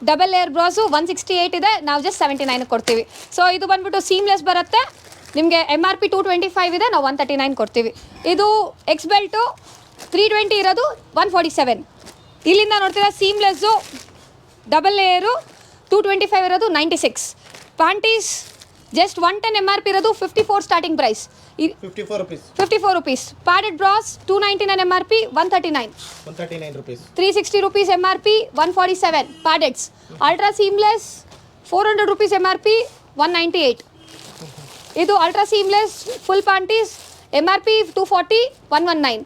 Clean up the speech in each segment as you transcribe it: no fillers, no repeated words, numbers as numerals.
Double layer ಬ್ರಾಸು 168 ಇದೆ, ನಾವು just 79 ಕೊಡ್ತೀವಿ. ಸೊ ಇದು ಬಂದ್ಬಿಟ್ಟು ಸೀಮ್ಲೆಸ್ ಬರುತ್ತೆ ನಿಮಗೆ. MRP 225 ಇದೆ, ನಾವು 139 ಕೊಡ್ತೀವಿ. ಇದು ಎಕ್ಸ್ ಬೆಲ್ಟು 320 ಇರೋದು 147. ಇಲ್ಲಿಂದ ನೋಡ್ತೀರಾ ಸೀಮ್ಲೆಸ್ಸು ಡಬಲ್ ಲೇಯರು 225 ಇರೋದು 96. ಪ್ಯಾಂಟೀಸ್ ಜಸ್ಟ್ 110 MRP ಇರೋದು 54 starting price, 54 rupees. Padded bras 299 MRP 139 rupees. 360 rupees MRP 147 paddeds. Ultra seamless 400 rupees MRP 198. Idu ultra seamless full panties MRP 240 119.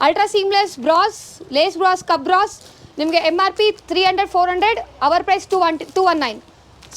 Ultra seamless bras, lace bras, cup bras nimge MRP 300 400, our price 219.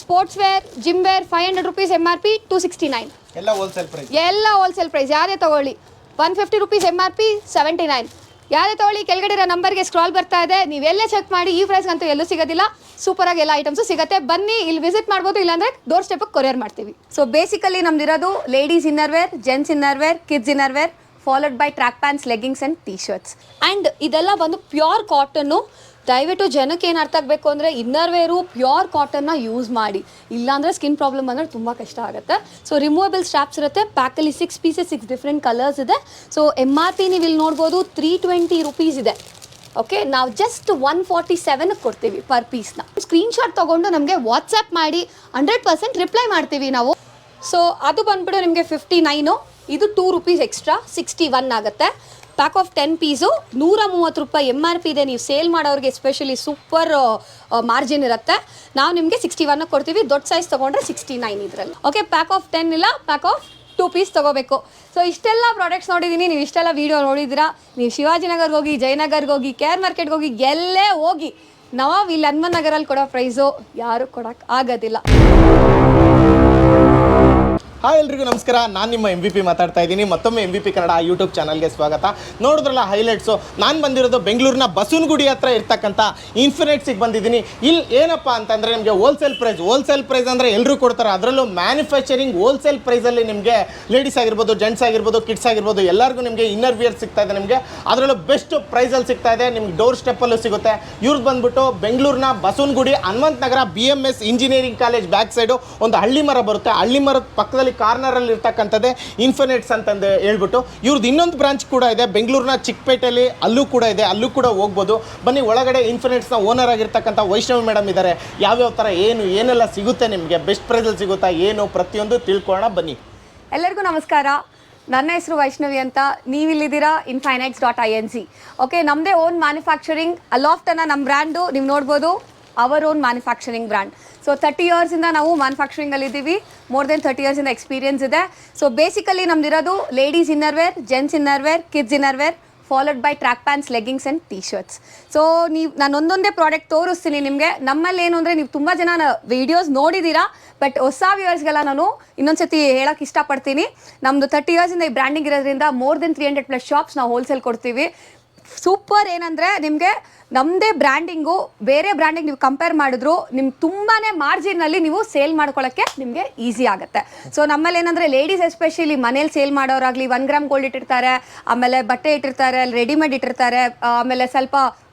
Sports wear, gym wear 500 rupees MRP 269. ಎಲ್ಲ wholesale price, ಎಲ್ಲ wholesale price. ಯಾರೇ ತಗೊಳ್ಳಿ 150 rupees MRP 79. ಯಾರೇ ತಗೊಳ್ಳಿ ಕೆಳಗಡೆ ಇರೋ ನಂಬರ್ಗೆ scroll ಬರ್ತಾ ಇದೆ, ನೀವೆಲ್ಲೇ ಚೆಕ್ ಮಾಡಿ. ಈ ಪ್ರೈಸ್ಗಂತೂ ಎಲ್ಲೂ ಸಿಗೋದಿಲ್ಲ. ಸೂಪರಾಗಿ ಎಲ್ಲ ಐಟಮ್ಸು ಸಿಗುತ್ತೆ. ಬನ್ನಿ ಇಲ್ಲಿ ವಿಸಿಟ್ ಮಾಡ್ಬೋದು, ಇಲ್ಲಾಂದರೆ ಡೋರ್ ಸ್ಟೆಪ್ಗೆ ಕೊರಿಯರ್ ಮಾಡ್ತೀವಿ. ಸೊ ಬೇಸಿಕಲಿ ನಮ್ದಿರೋದು ladies inner wear, gents inner wear, kids inner wear, followed by track pants, leggings and T shirts. And ಇದೆಲ್ಲ ಬಂದು ಪ್ಯೂರ್ ಕಾಟನ್ನು. ದಯವಿಟ್ಟು ಜನಕ್ಕೆ ಏನು ಅರ್ಥ ಆಗಬೇಕು ಅಂದರೆ ಇನ್ನರ್ ವೇರು ಪ್ಯೂರ್ ಕಾಟನ್ನ ಯೂಸ್ ಮಾಡಿ, ಇಲ್ಲಾಂದರೆ ಸ್ಕಿನ್ ಪ್ರಾಬ್ಲಮ್ ಅಂದರೆ ತುಂಬ ಕಷ್ಟ ಆಗುತ್ತೆ. ಸೊ ರಿಮೂವಬಲ್ ಸ್ಟ್ರಾಪ್ಸ್ ಇರುತ್ತೆ. ಪ್ಯಾಕಲ್ಲಿ 6 pieces 6 ಡಿಫ್ರೆಂಟ್ ಕಲರ್ಸ್ ಇದೆ. ಸೊ MRP ನೀವು ಇಲ್ಲಿ ನೋಡ್ಬೋದು 320 rupees ಇದೆ. ಓಕೆ, ನಾವು ಜಸ್ಟ್ 147 ಕೊಡ್ತೀವಿ ಪರ್ ಪೀಸ್ನ. ಸ್ಕ್ರೀನ್ಶಾಟ್ ತೊಗೊಂಡು ನಮಗೆ ವಾಟ್ಸಪ್ ಮಾಡಿ 100% ರಿಪ್ಲೈ ಮಾಡ್ತೀವಿ ನಾವು. ಸೊ ಅದು ಬಂದ್ಬಿಟ್ಟು ನಿಮಗೆ 59. ಇದು 2 rupees ಎಕ್ಸ್ಟ್ರಾ 61 ಆಗುತ್ತೆ. ಪ್ಯಾಕ್ ಆಫ್ 10 ಪೀಸು 130 ರೂಪಾಯಿ MRP ಇದೆ. ನೀವು ಸೇಲ್ ಮಾಡೋರಿಗೆ ಎಸ್ಪೆಷಲಿ ಸೂಪರ್ ಮಾರ್ಜಿನ್ ಇರುತ್ತೆ. ನಾವು ನಿಮಗೆ 61 ಕೊಡ್ತೀವಿ. ದೊಡ್ಡ ಸೈಜ್ ತೊಗೊಂಡ್ರೆ 69 ಇದರಲ್ಲಿ. ಓಕೆ, ಪ್ಯಾಕ್ ಆಫ್ 10 ಇಲ್ಲ, ಪ್ಯಾಕ್ ಆಫ್ 2 ಪೀಸ್ ತೊಗೋಬೇಕು. ಸೊ ಇಷ್ಟೆಲ್ಲ ಪ್ರಾಡಕ್ಟ್ಸ್ ನೋಡಿದ್ದೀನಿ, ನೀವು ಇಷ್ಟೆಲ್ಲ ವೀಡಿಯೋ ನೋಡಿದ್ದೀರಾ. ನೀವು ಶಿವಾಜಿನಗರ್ಗೆ ಹೋಗಿ, ಜಯನಗರ್ಗೆ ಹೋಗಿ, KR ಮಾರ್ಕೆಟ್ಗೆ ಹೋಗಿ, ಎಲ್ಲೇ ಹೋಗಿ, ನಾವು ಇಲ್ಲಿ ಹನುಮನ್ ನಗರಲ್ಲಿ ಕೊಡೋ ಪ್ರೈಸು ಯಾರು ಕೊಡೋಕ್ಕೆ ಆಗೋದಿಲ್ಲ. ಹಾಯ್ ಎಲ್ರಿಗೂ ನಮಸ್ಕಾರ, ನಾನು ನಿಮ್ಮ MVP ಮಾತಾಡ್ತಾ ಇದ್ದೀನಿ. ಮತ್ತೊಮ್ಮೆ MVP ಕನ್ನಡ ಯೂಟ್ಯೂಬ್ ಚಾನಲ್ಗೆ ಸ್ವಾಗತ. ನೋಡಿದ್ರಲ್ಲ ಹೈಲೈಟ್ಸು, ನಾನು ಬಂದಿರೋದು ಬೆಂಗಳೂರಿನ ಬಸವನಗುಡಿ ಹತ್ರ ಇರ್ತಕ್ಕಂಥ ಇನ್ಫಿನಿಟ್ಸಿಗೆ ಬಂದಿದ್ದೀನಿ. ಇಲ್ಲಿ ಏನಪ್ಪ ಅಂತಂದರೆ ನಿಮಗೆ ಹೋಲ್ಸೇಲ್ ಪ್ರೈಸ್ ಅಂದರೆ ಎಲ್ಲರೂ ಕೊಡ್ತಾರೆ. ಅದರಲ್ಲೂ ಮ್ಯಾನುಫ್ಯಾಕ್ಚರಿಂಗ್ ಹೋಲ್ಸೇಲ್ ಪ್ರೈಸಲ್ಲಿ ನಿಮಗೆ ಲೇಡೀಸ್ ಆಗಿರ್ಬೋದು, ಜೆಂಟ್ಸ್ ಆಗಿರ್ಬೋದು, ಕಿಡ್ಸ್ ಆಗಿರ್ಬೋದು ಎಲ್ಲರಿಗೂ ನಿಮಗೆ ಇನ್ನರ್ ವಿಯರ್ ಸಿಗ್ತಾ ಇದೆ. ನಿಮಗೆ ಅದರಲ್ಲೂ ಬೆಸ್ಟ್ ಪ್ರೈಸಲ್ಲಿ ಸಿಗ್ತಾ ಇದೆ. ನಿಮ್ಗೆ ಡೋರ್ ಸ್ಟೆಪ್ಪಲ್ಲೂ ಸಿಗುತ್ತೆ. ಇವ್ರದ್ದು ಬಂದ್ಬಿಟ್ಟು ಬೆಂಗಳೂರಿನ ಬಸವನಗುಡಿ ಹನುಮಂತ ನಗರ BMS engineering college back side ಒಂದು ಹಳ್ಳಿ ಮರ ಬರುತ್ತೆ. ಹಳ್ಳಿ ಮರದ ಪಕ್ಕದಲ್ಲಿ ಕಾರ್ನರಲ್ಲಿ ಇರ್ತಕ್ಕಂಥದ್ದೇ ಇನ್ಫಿನಿಟ್ಸ್ ಅಂತಂದು ಹೇಳ್ಬಿಟ್ಟು ಇವ್ರದ್ದು ಇನ್ನೊಂದು ಬ್ರಾಂಚ್ ಕೂಡ ಇದೆ ಬೆಂಗಳೂರಿನ ಚಿಕ್ಕಪೇಟೆಯಲ್ಲಿ, ಅಲ್ಲೂ ಕೂಡ ಇದೆ, ಅಲ್ಲೂ ಕೂಡ ಹೋಗ್ಬೋದು. ಬನ್ನಿ, ಒಳಗಡೆ ಇನ್ಫಿನಿಟ್ಸ್ನ ಓನರ್ ಆಗಿರ್ತಕ್ಕಂಥ ವೈಷ್ಣವಿ ಮೇಡಮ್ ಇದ್ದಾರೆ. ಯಾವ್ಯಾವ ಥರ ಏನೆಲ್ಲ ಸಿಗುತ್ತೆ, ನಿಮಗೆ ಬೆಸ್ಟ್ ಪ್ರೈಸಲ್ಲಿ ಸಿಗುತ್ತಾ ಏನು, ಪ್ರತಿಯೊಂದು ತಿಳ್ಕೊಳ್ಳೋಣ ಬನ್ನಿ. ಎಲ್ಲರಿಗೂ ನಮಸ್ಕಾರ. ನನ್ನ ಹೆಸರು ವೈಷ್ಣವಿ ಅಂತ. ನೀವಿಲ್ಲಿದ್ದೀರಾ infinites.inc. ಓಕೆ, ನಮ್ಮದೇ ಓನ್ ಮ್ಯಾನುಫ್ಯಾಕ್ಚರಿಂಗ್. ಅಲಾಫ್ಟನ್ನ ನಮ್ಮ ಬ್ರ್ಯಾಂಡು ನೀವು ನೋಡ್ಬೋದು, our own manufacturing brand. So 30 yearsಯಿಂದ ನಾವು ಮ್ಯಾನುಫ್ಯಾಕ್ಚರಿಂಗಲ್ಲಿದ್ದೀವಿ. ಮೋರ್ ದೆನ್ 30 yearsಯಿಂದ ಎಕ್ಸ್ಪೀರಿಯನ್ಸ್ ಇದೆ. ಸೊ ಬೇಸಿಕಲಿ ನಮ್ದಿರೋದು ladies inner wear, gents inner wear, kids inner wear, followed by track pants, leggings and T shirts. So ನಾನು ಒಂದೊಂದೇ ಪ್ರಾಡಕ್ಟ್ ತೋರಿಸ್ತೀನಿ ನಿಮಗೆ. ನಮ್ಮಲ್ಲಿ ಏನು ಅಂದರೆ, ನೀವು ತುಂಬ ಜನ ವೀಡಿಯೋಸ್ ನೋಡಿದ್ದೀರಾ, ಬಟ್ ಹೊಸ ವ್ಯೂವರ್ಸ್ಗೆಲ್ಲ ನಾನು ಇನ್ನೊಂದು ಸತಿ ಹೇಳೋಕ್ಕೆ ಇಷ್ಟಪಡ್ತೀನಿ. ನಮ್ಮದು 30 yearsಯಿಂದ ಈ ಬ್ರ್ಯಾಂಡಿಂಗ್ ಇರೋದ್ರಿಂದ ಮೋರ್ ದೆನ್ 300+ ಶಾಪ್ಸ್ ನಾವು ಹೋಲ್ಸೇಲ್ ಕೊಡ್ತೀವಿ. ಸೂಪರ್ ಏನಂದರೆ, ನಿಮಗೆ ನಮ್ಮದೇ ಬ್ರ್ಯಾಂಡಿಂಗು ಬೇರೆ ಬ್ರ್ಯಾಂಡಿಂಗ್ ನೀವು ಕಂಪೇರ್ ಮಾಡಿದ್ರು ನಿಮ್ಗೆ ತುಂಬಾ ಮಾರ್ಜಿನಲ್ಲಿ ನೀವು ಸೇಲ್ ಮಾಡ್ಕೊಳ್ಳೋಕ್ಕೆ ನಿಮಗೆ ಈಸಿ ಆಗುತ್ತೆ. ಸೊ ನಮ್ಮಲ್ಲಿ ಏನಂದರೆ, ಲೇಡೀಸ್ ಎಸ್ಪೆಷಲಿ ಮನೇಲಿ ಸೇಲ್ ಮಾಡೋರಾಗಲಿ 1 ಗ್ರಾಮ್ ಗೋಲ್ಡ್ ಇಟ್ಟಿರ್ತಾರೆ, ಆಮೇಲೆ ಬಟ್ಟೆ ಇಟ್ಟಿರ್ತಾರೆ, ರೆಡಿಮೇಡ್ ಇಟ್ಟಿರ್ತಾರೆ, ಆಮೇಲೆ ಸ್ವಲ್ಪ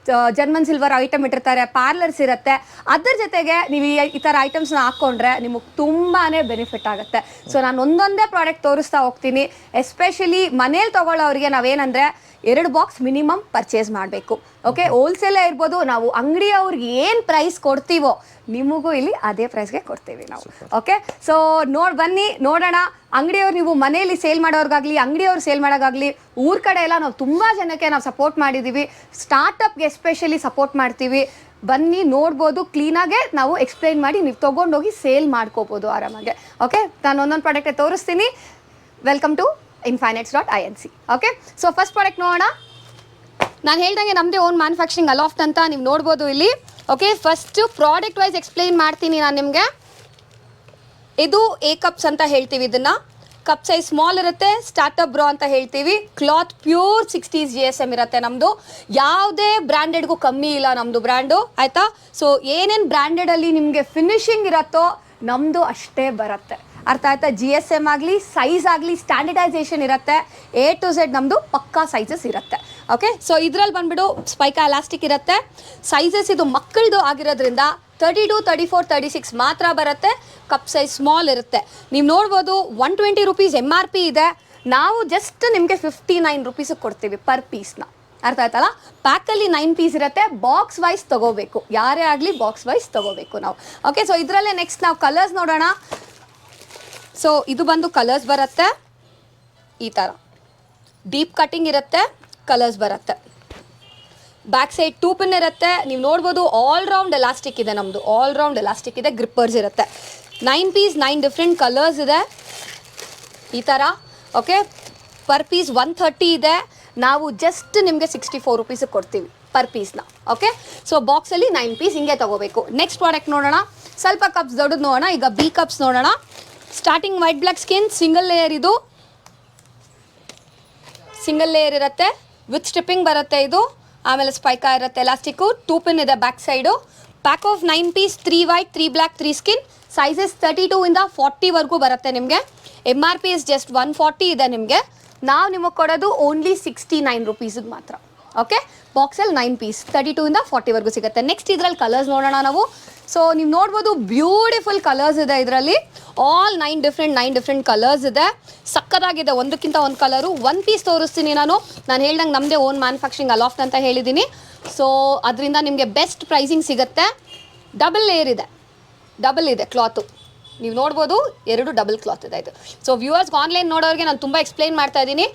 ಜರ್ಮನ್ ಸಿಲ್ವರ್ ಐಟಮ್ ಇಟ್ಟಿರ್ತಾರೆ, ಪಾರ್ಲರ್ಸ್ ಇರುತ್ತೆ. ಅದ್ರ ಜೊತೆಗೆ ನೀವು ಈ ಥರ ಐಟಮ್ಸ್ನ ಹಾಕ್ಕೊಂಡ್ರೆ ನಿಮಗೆ ತುಂಬಾ ಬೆನಿಫಿಟ್ ಆಗುತ್ತೆ. ಸೊ ನಾನು ಒಂದೊಂದೇ ಪ್ರಾಡಕ್ಟ್ ತೋರಿಸ್ತಾ ಹೋಗ್ತೀನಿ. ಎಸ್ಪೆಷಲಿ ಮನೇಲಿ ತೊಗೊಳ್ಳೋರಿಗೆ ನಾವೇನಂದರೆ 2 ಬಾಕ್ಸ್ ಮಿನಿಮಮ್ ಪರ್ಚೇಸ್ ಮಾಡಬೇಕು. ಓಕೆ, ಹೋಲ್ಸೇಲೇ ಇರ್ಬೋದು, ನಾವು ಅಂಗಡಿಯವ್ರಿಗೆ ಏನು ಪ್ರೈಸ್ ಕೊಡ್ತೀವೋ ನಿಮಗೂ ಇಲ್ಲಿ ಅದೇ ಪ್ರೈಸ್ಗೆ ಕೊಡ್ತೀವಿ ನಾವು. ಓಕೆ, ಸೊ ಬನ್ನಿ ನೋಡೋಣ. ಅಂಗಡಿಯವ್ರು ನೀವು ಮನೆಯಲ್ಲಿ ಸೇಲ್ ಮಾಡೋರ್ಗಾಗಲಿ, ಅಂಗಡಿಯವ್ರು ಸೇಲ್ ಮಾಡೋಕ್ಕಾಗಲಿ, ಊರ ಕಡೆ ಎಲ್ಲ ನಾವು ತುಂಬ ಜನಕ್ಕೆ ನಾವು ಸಪೋರ್ಟ್ ಮಾಡಿದ್ದೀವಿ. ಸ್ಟಾರ್ಟಪ್ಗೆ ಎಸ್ಪೆಷಲಿ ಸಪೋರ್ಟ್ ಮಾಡ್ತೀವಿ. ಬನ್ನಿ ನೋಡ್ಬೋದು, ಕ್ಲೀನಾಗೆ ನಾವು ಎಕ್ಸ್ಪ್ಲೈನ್ ಮಾಡಿ ನೀವು ತೊಗೊಂಡೋಗಿ ಸೇಲ್ ಮಾಡ್ಕೋಬೋದು ಆರಾಮಾಗೆ. ಓಕೆ, ನಾನು ಒಂದೊಂದು ಪ್ರಾಡಕ್ಟೇ ತೋರಿಸ್ತೀನಿ. Welcome to infinites.inc. Okay, so first product ನೋಡೋಣ. ನಾನು ಹೇಳ್ದಂಗೆ ನಮ್ಮದೇ ಓನ್ ಮ್ಯಾನುಫ್ಯಾಕ್ಚರಿಂಗ್ ಅಲಾಫ್ಟ್ ಅಂತ ನೀವು ನೋಡ್ಬೋದು ಇಲ್ಲಿ. Okay, first product wise explain ಮಾಡ್ತೀನಿ ನಾನು ನಿಮಗೆ. ಇದು ಎ ಕಪ್ಸ್ ಅಂತ ಹೇಳ್ತೀವಿ. ಇದನ್ನು ಕಪ್ ಸೈಜ್ ಸ್ಮಾಲ್ ಇರುತ್ತೆ, ಸ್ಟಾರ್ಟಪ್ ಬ್ರೋ ಅಂತ ಹೇಳ್ತೀವಿ. ಕ್ಲಾತ್ ಪ್ಯೂರ್ 60s GSM ಇರುತ್ತೆ ನಮ್ಮದು. ಯಾವುದೇ ಬ್ರ್ಯಾಂಡೆಡ್ಗೂ ಕಮ್ಮಿ ಇಲ್ಲ ನಮ್ಮದು ಬ್ರ್ಯಾಂಡು, ಆಯಿತಾ. ಸೊ ಏನೇನು ಬ್ರ್ಯಾಂಡೆಡಲ್ಲಿ ನಿಮಗೆ ಫಿನಿಶಿಂಗ್ ಇರುತ್ತೋ ನಮ್ಮದು ಅಷ್ಟೇ ಬರುತ್ತೆ. ಅರ್ಥ ಆಯ್ತಾ? GSM ಆಗಲಿ, ಸೈಜ್ ಆಗಲಿ, ಸ್ಟ್ಯಾಂಡರ್ಡೈಸೇಷನ್ ಇರುತ್ತೆ. A to Z ನಮ್ಮದು ಪಕ್ಕಾ ಸೈಜಸ್ ಇರುತ್ತೆ. ಓಕೆ, ಸೊ ಇದರಲ್ಲಿ ಬಂದುಬಿಟ್ಟು ಸ್ಪೈಕಾ ಎಲಾಸ್ಟಿಕ್ ಇರುತ್ತೆ. ಸೈಜಸ್ ಇದು ಮಕ್ಕಳದು ಆಗಿರೋದ್ರಿಂದ 32, 34, 36 ಮಾತ್ರ ಬರುತ್ತೆ. ಕಪ್ ಸೈಜ್ ಸ್ಮಾಲ್ ಇರುತ್ತೆ. ನೀವು ನೋಡ್ಬೋದು 120 ರೂಪೀಸ್ MRP ಇದೆ. ನಾವು ಜಸ್ಟ್ ನಿಮಗೆ 59 ರೂಪೀಸಿಗೆ ಕೊಡ್ತೀವಿ ಪರ್ ಪೀಸ್ನ. ಅರ್ಥ ಆಯ್ತಲ್ಲ? ಪ್ಯಾಕಲ್ಲಿ 9 ಪೀಸ್ ಇರುತ್ತೆ. ಬಾಕ್ಸ್ ವೈಸ್ ತೊಗೋಬೇಕು, ಯಾರೇ ಆಗಲಿ ಬಾಕ್ಸ್ ವೈಸ್ ತೊಗೋಬೇಕು ನಾವು. ಓಕೆ, ಸೊ ಇದರಲ್ಲೇ ನೆಕ್ಸ್ಟ್ ನಾವು ಕಲರ್ಸ್ ನೋಡೋಣ. ಸೊ ಇದು ಬಂದು ಕಲರ್ಸ್ ಬರುತ್ತೆ ಈ ಥರ, ಡೀಪ್ ಕಟಿಂಗ್ ಇರುತ್ತೆ, ಕಲರ್ಸ್ ಬರುತ್ತೆ. ಬ್ಯಾಕ್ ಸೈಡ್ 2 ಪಿನ್ ಇರುತ್ತೆ. ನೀವು ನೋಡ್ಬೋದು ಆಲ್ ರೌಂಡ್ ಎಲಾಸ್ಟಿಕ್ ಇದೆ ನಮ್ಮದು, ಆಲ್ ರೌಂಡ್ ಎಲಾಸ್ಟಿಕ್ ಇದೆ, ಗ್ರಿಪ್ಪರ್ಸ್ ಇರುತ್ತೆ. 9 ಪೀಸ್ 9 ಡಿಫ್ರೆಂಟ್ ಕಲರ್ಸ್ ಇದೆ ಈ ಥರ. ಓಕೆ, ಪರ್ ಪೀಸ್ 130 ಇದೆ. ನಾವು ಜಸ್ಟ್ ನಿಮಗೆ 64 ರೂಪೀಸಿಗೆ ಕೊಡ್ತೀವಿ ಪರ್ ಪೀಸ್ನ. ಓಕೆ, ಸೊ ಬಾಕ್ಸಲ್ಲಿ 9 ಪೀಸ್ ಹಿಂಗೆ ತೊಗೋಬೇಕು. ನೆಕ್ಸ್ಟ್ ಪ್ರಾಡಕ್ಟ್ ನೋಡೋಣ. ಸ್ವಲ್ಪ ಕಪ್ಸ್ ದೊಡ್ಡದು ನೋಡೋಣ. ಈಗ ಬಿ ಕಪ್ಸ್ ನೋಡೋಣ. Starting white black skin, single layer, ಇದು ಸಿಂಗಲ್ ಲೇಯರ್ ಇರುತ್ತೆ, ವಿತ್ ಸ್ಟಿಪ್ಪಿಂಗ್ ಬರುತ್ತೆ ಇದು. ಆಮೇಲೆ ಸ್ಪೈಕಾ ಇರುತ್ತೆ, ಎಲಾಸ್ಟಿಕ್ಕು, 2 ಪಿನ್ ಇದೆ back side. Pack of 9 piece, 3 white, 3 black, 3 skin. Sizes 32 ಇಂದ 40ವರೆಗೂ ಬರುತ್ತೆ ನಿಮಗೆ. MRP ಇಸ್ ಜಸ್ಟ್ 140 ಇದೆ ನಿಮಗೆ. ನಾವು ನಿಮಗೆ ಕೊಡೋದು ಓನ್ಲಿ 69 ರೂಪೀಸಿಗೆ ಮಾತ್ರ. ಓಕೆ, ಬಾಕ್ಸಲ್ಲಿ 9 ಪೀಸ್ 32 ಇಂದ 40ವರೆಗೂ ಸಿಗುತ್ತೆ. ನೆಕ್ಸ್ಟ್ ಇದರಲ್ಲಿ ಕಲರ್ಸ್ ನೋಡೋಣ ನಾವು. ಸೊ ನೀವು ನೋಡ್ಬೋದು ಬ್ಯೂಟಿಫುಲ್ ಕಲರ್ಸ್ ಇದೆ ಇದರಲ್ಲಿ. ಆಲ್ 9 ಡಿಫ್ರೆಂಟ್ ಕಲರ್ಸ್ ಇದೆ. ಸಕ್ಕದಾಗಿದೆ, ಒಂದಕ್ಕಿಂತ ಒಂದು ಕಲರು. 1 ಪೀಸ್ ತೋರಿಸ್ತೀನಿ ನಾನು ಹೇಳ್ದಂಗೆ ನಮ್ಮದೇ ಓನ್ ಮ್ಯಾನುಫ್ಯಾಕ್ಚರಿಂಗ್ ಅಲಾಫ್ಟ್ ಅಂತ ಹೇಳಿದ್ದೀನಿ. ಸೊ ಅದರಿಂದ ನಿಮಗೆ ಬೆಸ್ಟ್ ಪ್ರೈಸಿಂಗ್ ಸಿಗುತ್ತೆ. ಡಬಲ್ ಲೇಯರ್ ಇದೆ, ಡಬಲ್ ಇದೆ ಕ್ಲಾತು. ನೀವು ನೋಡ್ಬೋದು 2 ಡಬಲ್ ಕ್ಲಾತ್ ಇದೆ ಇದು. ಸೊ ವ್ಯೂವರ್ಸ್ಗೆ ಆನ್ಲೈನ್ ನೋಡೋರಿಗೆ ನಾನು ತುಂಬ ಎಕ್ಸ್ಪ್ಲೈನ್ ಮಾಡ್ತಾ ಇದ್ದೀನಿ,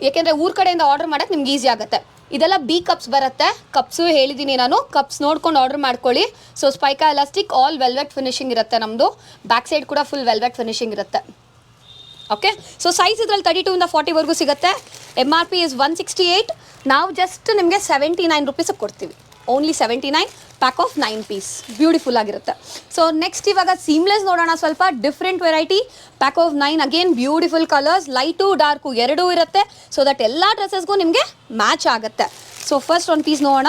ಏಕೆಂದರೆ ಊರ ಕಡೆಯಿಂದ ಆರ್ಡರ್ ಮಾಡೋಕ್ಕೆ ನಿಮ್ಗೆ ಈಸಿ ಆಗುತ್ತೆ. ಇದೆಲ್ಲ ಬಿ ಕಪ್ಸ್ ಬರುತ್ತೆ. ಕಪ್ಸು ಹೇಳಿದ್ದೀನಿ ನಾನು, ಕಪ್ಸ್ ನೋಡ್ಕೊಂಡು ಆರ್ಡರ್ ಮಾಡ್ಕೊಳ್ಳಿ. ಸೊ ಸ್ಪೈಕಾ ಎಲಾಸ್ಟಿಕ್, ಆಲ್ ವೆಲ್ವೆಟ್ ಫಿನಿಶಿಂಗ್ ಇರುತ್ತೆ ನಮ್ಮದು. ಬ್ಯಾಕ್ ಸೈಡ್ ಕೂಡ ಫುಲ್ ವೆಲ್ವೆಟ್ ಫಿನಿಶಿಂಗ್ ಇರುತ್ತೆ. ಓಕೆ, ಸೊ ಸೈಜ್ ಇದರಲ್ಲಿ 32 ಇಂದ 40ವರೆಗೂ ಸಿಗುತ್ತೆ. MRP is 168. ನಾವು ಜಸ್ಟ್ ನಿಮಗೆ 79 ರೂಪೀಸಿಗೆ ಕೊಡ್ತೀವಿ, only 79. Pack of 9 piece, beautiful ಆಗಿರುತ್ತೆ. ಸೊ ನೆಕ್ಸ್ಟ್ ಇವಾಗ ಸೀಮ್ಲೆಸ್ ನೋಡೋಣ. ಸ್ವಲ್ಪ different variety. Pack of 9, again beautiful colours, light dark ಎರಡೂ ಇರುತ್ತೆ. ಸೊ ದಟ್ ಎಲ್ಲ ಡ್ರೆಸ್ಸಸ್ಗೂ ನಿಮಗೆ ಮ್ಯಾಚ್ ಆಗುತ್ತೆ. ಸೊ ಫಸ್ಟ್ ಒಂದು ಪೀಸ್ ನೋಡೋಣ.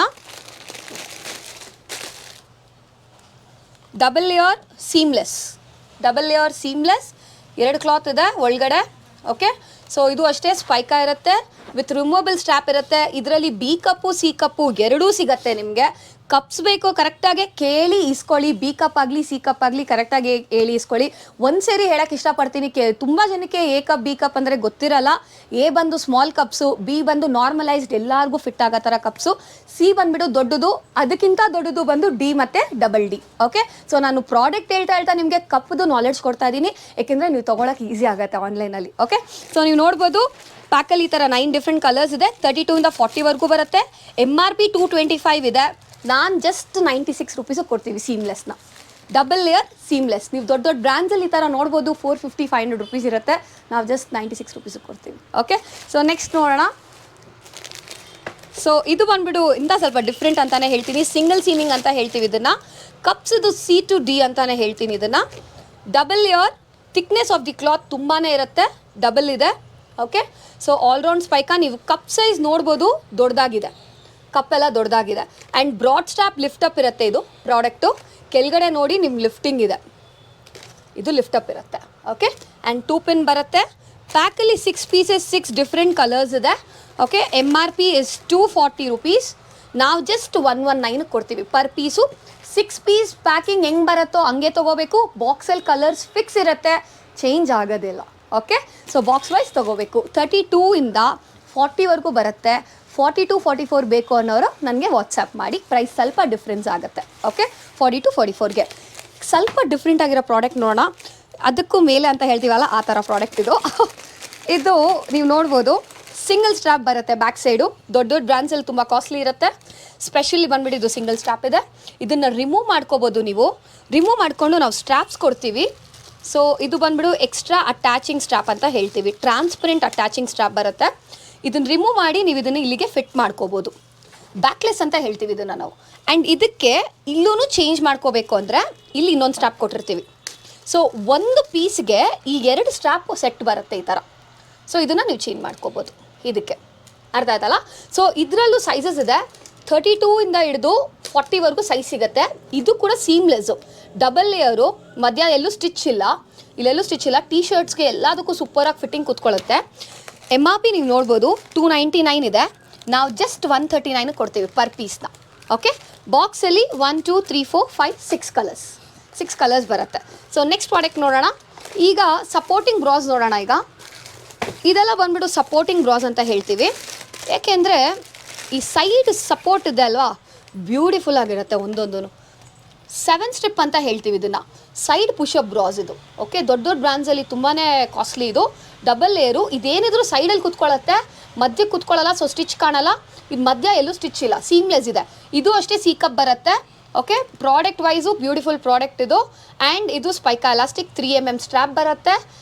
ಡಬಲ್ ಲೇಯರ್ ಸೀಮ್ಲೆಸ್, 2 ಕ್ಲಾತ್ ಇದೆ ಒಳಗಡೆ. ಓಕೆ, ಸೊ ಇದು ಅಷ್ಟೇ ಸ್ಪೈಕಾ ಇರುತ್ತೆ, ವಿತ್ ರಿಮೂವಬಲ್ ಸ್ಟ್ಯಾಪ್ ಇರುತ್ತೆ. ಇದರಲ್ಲಿ ಬಿ ಕಪ್ಪು ಸಿ ಕಪ್ಪು ಎರಡೂ ಸಿಗುತ್ತೆ ನಿಮಗೆ. ಕಪ್ಸ್ ಬೇಕು ಕರೆಕ್ಟಾಗಿ ಕೇಳಿ ಇಸ್ಕೊಳ್ಳಿ. ಬಿ ಕಪ್ ಆಗಲಿ ಸಿ ಕಪ್ ಆಗಲಿ ಕರೆಕ್ಟಾಗಿ ಹೇಳಿ ಇಸ್ಕೊಳ್ಳಿ. ಒಂದು ಸೇರಿ ಹೇಳೋಕ್ಕೆ ಇಷ್ಟಪಡ್ತೀನಿ, ತುಂಬ ಜನಕ್ಕೆ ಎ ಕಪ್ ಬಿ ಕಪ್ ಅಂದರೆ ಗೊತ್ತಿರಲ್ಲ. ಎ ಬಂದು ಸ್ಮಾಲ್ ಕಪ್ಸು, ಬಿ ಬಂದು ನಾರ್ಮಲೈಸ್ಡ್ ಎಲ್ಲರಿಗೂ ಫಿಟ್ ಆಗೋ ಥರ ಕಪ್ಸು, ಸಿ ಬಂದುಬಿಟ್ಟು ದೊಡ್ಡದು, ಅದಕ್ಕಿಂತ ದೊಡ್ಡದು ಬಂದು ಡಿ ಮತ್ತು ಡಬಲ್ ಡಿ. ಓಕೆ, ಸೊ ನಾನು ಪ್ರಾಡಕ್ಟ್ ಹೇಳ್ತಾ ನಿಮಗೆ ಕಪ್ದು ನಾಲೆಡ್ಜ್ ಕೊಡ್ತಾ ಇದ್ದೀನಿ, ಏಕೆಂದರೆ ನೀವು ತೊಗೊಳಕ್ಕೆ ಈಸಿ ಆಗುತ್ತೆ ಆನ್ಲೈನಲ್ಲಿ. ಓಕೆ, ಸೊ ನೀವು ನೋಡ್ಬೋದು ಪ್ಯಾಕಲ್ಲಿ ಈ ಥರ 9 ಡಿಫ್ರೆಂಟ್ ಕಲರ್ಸ್ ಇದೆ. 32 ಇಂದ 40ವರೆಗೂ ಬರುತ್ತೆ. MRP 225 ಇದೆ. ನಾನು ಜಸ್ಟ್ 96 ರೂಪೀಸಿಗೆ ಕೊಡ್ತೀವಿ ಸೀಮ್ಲೆಸ್ನ. Double layer seamless. ನೀವು ದೊಡ್ಡ ಬ್ರ್ಯಾಂಡ್ಸಲ್ಲಿ ಈ ಥರ ನೋಡ್ಬೋದು 450, 500 ರೂಪೀಸ್ ಇರುತ್ತೆ. ನಾವು ಜಸ್ಟ್ 96 ರೂಪೀಸಿಗೆ ಕೊಡ್ತೀವಿ. ಓಕೆ, ಸೊ ನೆಕ್ಸ್ಟ್ ನೋಡೋಣ. ಸೊ ಇದು ಬಂದುಬಿಟ್ಟು ಇಂಥ ಸ್ವಲ್ಪ ಡಿಫ್ರೆಂಟ್ ಅಂತಲೇ ಹೇಳ್ತೀನಿ, ಸಿಂಗಲ್ ಸೀಮಿಂಗ್ ಅಂತ ಹೇಳ್ತೀವಿ ಇದನ್ನು. ಕಪ್ಸ್ ಇದು C to D ಅಂತಲೇ ಹೇಳ್ತೀನಿ ಇದನ್ನು. Double layer, thickness of the cloth ತುಂಬಾ ಇರುತ್ತೆ, ಡಬಲ್ ಇದೆ. ಓಕೆ, ಸೊ ಆಲ್ರೌಂಡ್ ಸ್ಪೈಕಾ. ನೀವು ಕಪ್ ಸೈಜ್ ನೋಡ್ಬೋದು, ದೊಡ್ಡದಾಗಿದೆ, ಕಪ್ಪೆಲ್ಲ ದೊಡ್ಡದಾಗಿದೆ. And broad strap lift up ಇರುತ್ತೆ ಇದು ಪ್ರಾಡಕ್ಟು. ಕೆಳಗಡೆ ನೋಡಿ ನಿಮ್ಗೆ ಲಿಫ್ಟಿಂಗ್ ಇದೆ, ಇದು ಲಿಫ್ಟ್ ಅಪ್ ಇರುತ್ತೆ. ಓಕೆ, ಆ್ಯಂಡ್ 2 ಪಿನ್ ಬರುತ್ತೆ. ಪ್ಯಾಕಲ್ಲಿ 6 ಪೀಸಸ್, 6 ಡಿಫ್ರೆಂಟ್ ಕಲರ್ಸ್ ಇದೆ. Okay, MRP is 240 rupees. ನಾವು ಜಸ್ಟ್ 119 ಕೊಡ್ತೀವಿ ಪರ್ ಪೀಸು. 6 ಪೀಸ್ ಪ್ಯಾಕಿಂಗ್ ಹೆಂಗೆ ಬರುತ್ತೋ ಹಂಗೆ ತೊಗೋಬೇಕು. ಬಾಕ್ಸಲ್ಲಿ ಕಲರ್ಸ್ ಫಿಕ್ಸ್ ಇರುತ್ತೆ, ಚೇಂಜ್ ಆಗೋದಿಲ್ಲ. ಓಕೆ, ಸೊ ಬಾಕ್ಸ್ ವೈಸ್ ತೊಗೋಬೇಕು. 32 ಇಂದ 40ವರೆಗೂ ಬರುತ್ತೆ. 42, 44 ಬೇಕು ಅನ್ನೋರು ನನಗೆ ವಾಟ್ಸಪ್ ಮಾಡಿ. ಪ್ರೈಸ್ ಸ್ವಲ್ಪ ಡಿಫ್ರೆನ್ಸ್ ಆಗುತ್ತೆ. ಓಕೆ, 42, 44ಗೆ ಸ್ವಲ್ಪ ಡಿಫ್ರೆಂಟ್ ಆಗಿರೋ ಪ್ರಾಡಕ್ಟ್ ನೋಡೋಣ. ಅದಕ್ಕೂ ಮೇಲೆ ಅಂತ ಹೇಳ್ತೀವಲ್ಲ, ಆ ಥರ ಪ್ರಾಡಕ್ಟ್ ಇದು. ಇದು ನೀವು ನೋಡ್ಬೋದು, ಸಿಂಗಲ್ ಸ್ಟ್ರಾಪ್ ಬರುತ್ತೆ ಬ್ಯಾಕ್ ಸೈಡು. ದೊಡ್ಡ ಬ್ರ್ಯಾಂಡ್ಸಲ್ಲಿ ತುಂಬ ಕಾಸ್ಟ್ಲಿ ಇರುತ್ತೆ. ಸ್ಪೆಷಲಿ ಬಂದ್ಬಿಟ್ಟು ಇದು ಸಿಂಗಲ್ ಸ್ಟ್ರಾಪ್ ಇದೆ. ಇದನ್ನು ರಿಮೂವ್ ಮಾಡ್ಕೋಬೋದು ನೀವು. ರಿಮೂವ್ ಮಾಡಿಕೊಂಡು ನಾವು ಸ್ಟ್ರಾಪ್ಸ್ ಕೊಡ್ತೀವಿ. ಸೊ ಇದು ಬಂದ್ಬಿಟ್ಟು ಎಕ್ಸ್ಟ್ರಾ ಅಟ್ಯಾಚಿಂಗ್ ಸ್ಟ್ರಾಪ್ ಅಂತ ಹೇಳ್ತೀವಿ. ಟ್ರಾನ್ಸ್ಪರೆಂಟ್ ಅಟ್ಯಾಚಿಂಗ್ ಸ್ಟ್ರಾಪ್ ಬರುತ್ತೆ. ಇದನ್ನು ರಿಮೂವ್ ಮಾಡಿ ನೀವು ಇದನ್ನು ಇಲ್ಲಿಗೆ ಫಿಟ್ ಮಾಡ್ಕೋಬೋದು. ಬ್ಯಾಕ್ಲೆಸ್ ಅಂತ ಹೇಳ್ತೀವಿ ಇದನ್ನು ನಾವು. ಆ್ಯಂಡ್ ಇದಕ್ಕೆ ಇಲ್ಲೂ ಚೇಂಜ್ ಮಾಡ್ಕೋಬೇಕು ಅಂದರೆ ಇಲ್ಲಿ ಇನ್ನೊಂದು ಸ್ಟ್ರಾಪ್ ಕೊಟ್ಟಿರ್ತೀವಿ. ಸೊ ಒಂದು ಪೀಸ್ಗೆ ಈ 2 ಸ್ಟ್ರಾಪು ಸೆಟ್ ಬರುತ್ತೆ ಈ ಥರ. ಸೊ ಇದನ್ನು ನೀವು ಚೇಂಜ್ ಮಾಡ್ಕೋಬೋದು ಇದಕ್ಕೆ. ಅರ್ಥ ಆಯ್ತಲ್ಲ? ಸೊ ಇದರಲ್ಲೂ ಸೈಜಸ್ ಇದೆ. 32 ಇಂದ ಹಿಡಿದು 40ವರೆಗೂ ಸೈಜ್ ಸಿಗುತ್ತೆ. ಇದು ಕೂಡ ಸೀಮ್ಲೆಸ್ಸು, ಡಬಲ್ ಲೇಯರು, ಮಧ್ಯ ಎಲ್ಲೂ ಸ್ಟಿಚ್ ಇಲ್ಲ, ಇಲ್ಲೆಲ್ಲೂ ಸ್ಟಿಚ್ ಇಲ್ಲ. ಟೀ ಶರ್ಟ್ಸ್ಗೆ ಎಲ್ಲದಕ್ಕೂ ಸೂಪರಾಗಿ ಫಿಟ್ಟಿಂಗ್ ಕೂತ್ಕೊಳ್ಳುತ್ತೆ. MRP ನೀವು ನೋಡ್ಬೋದು 299 ಇದೆ. ನಾವು ಜಸ್ಟ್ 139 ಕೊಡ್ತೀವಿ ಪರ್ ಪೀಸ್ನ. ಓಕೆ, ಬಾಕ್ಸಲ್ಲಿ 1 2 3 4 5 6 ಕಲರ್ಸ್ ಬರುತ್ತೆ. ಸೊ ನೆಕ್ಸ್ಟ್ ಪ್ರಾಡಕ್ಟ್ ನೋಡೋಣ. ಈಗ ಸಪೋರ್ಟಿಂಗ್ ಬ್ರಾಸ್ ನೋಡೋಣ. ಈಗ ಇದೆಲ್ಲ ಬಂದ್ಬಿಟ್ಟು ಸಪೋರ್ಟಿಂಗ್ ಬ್ರಾಸ್ ಅಂತ ಹೇಳ್ತೀವಿ. ಏಕೆಂದರೆ ಈ ಸೈಡ್ ಸಪೋರ್ಟ್ ಇದೆ ಅಲ್ವಾ, ಬ್ಯೂಟಿಫುಲ್ ಆಗಿರುತ್ತೆ ಒಂದೊಂದು. 7 ಸ್ಟೆಪ್ ಅಂತ ಹೇಳ್ತೀವಿ ಇದನ್ನು, ಸೈಡ್ ಪುಷಪ್ ಬ್ರಾಸ್ ಇದು. ಓಕೆ, ದೊಡ್ಡ ದೊಡ್ಡ ಬ್ರ್ಯಾಂಡ್ಸಲ್ಲಿ ತುಂಬಾ ಕಾಸ್ಟ್ಲಿ ಇದು. ಡಬಲ್ ಲೇಯರು, ಇದೇನಿದ್ರು ಸೈಡಲ್ಲಿ ಕುತ್ಕೊಳ್ಳುತ್ತೆ, ಮಧ್ಯಕ್ಕೆ ಕುತ್ಕೊಳ್ಳಲ್ಲ, ಸೊ ಸ್ಟಿಚ್ ಕಾಣಲ್ಲ. ಇದು ಮಧ್ಯ ಎಲ್ಲೂ ಸ್ಟಿಚ್ ಇಲ್ಲ, ಸೀಮ್ಲೆಸ್ ಇದೆ. ಇದು ಅಷ್ಟೇ ಸಿ ಕಪ್ ಬರುತ್ತೆ. Okay, product wise beautiful product ಇದು. ಆ್ಯಂಡ್ ಇದು ಸ್ಪೈಕಾ ಎಲಾಸ್ಟಿಕ್ 3 mm ಸ್ಟ್ರ್ಯಾಪ್ ಬರುತ್ತೆ.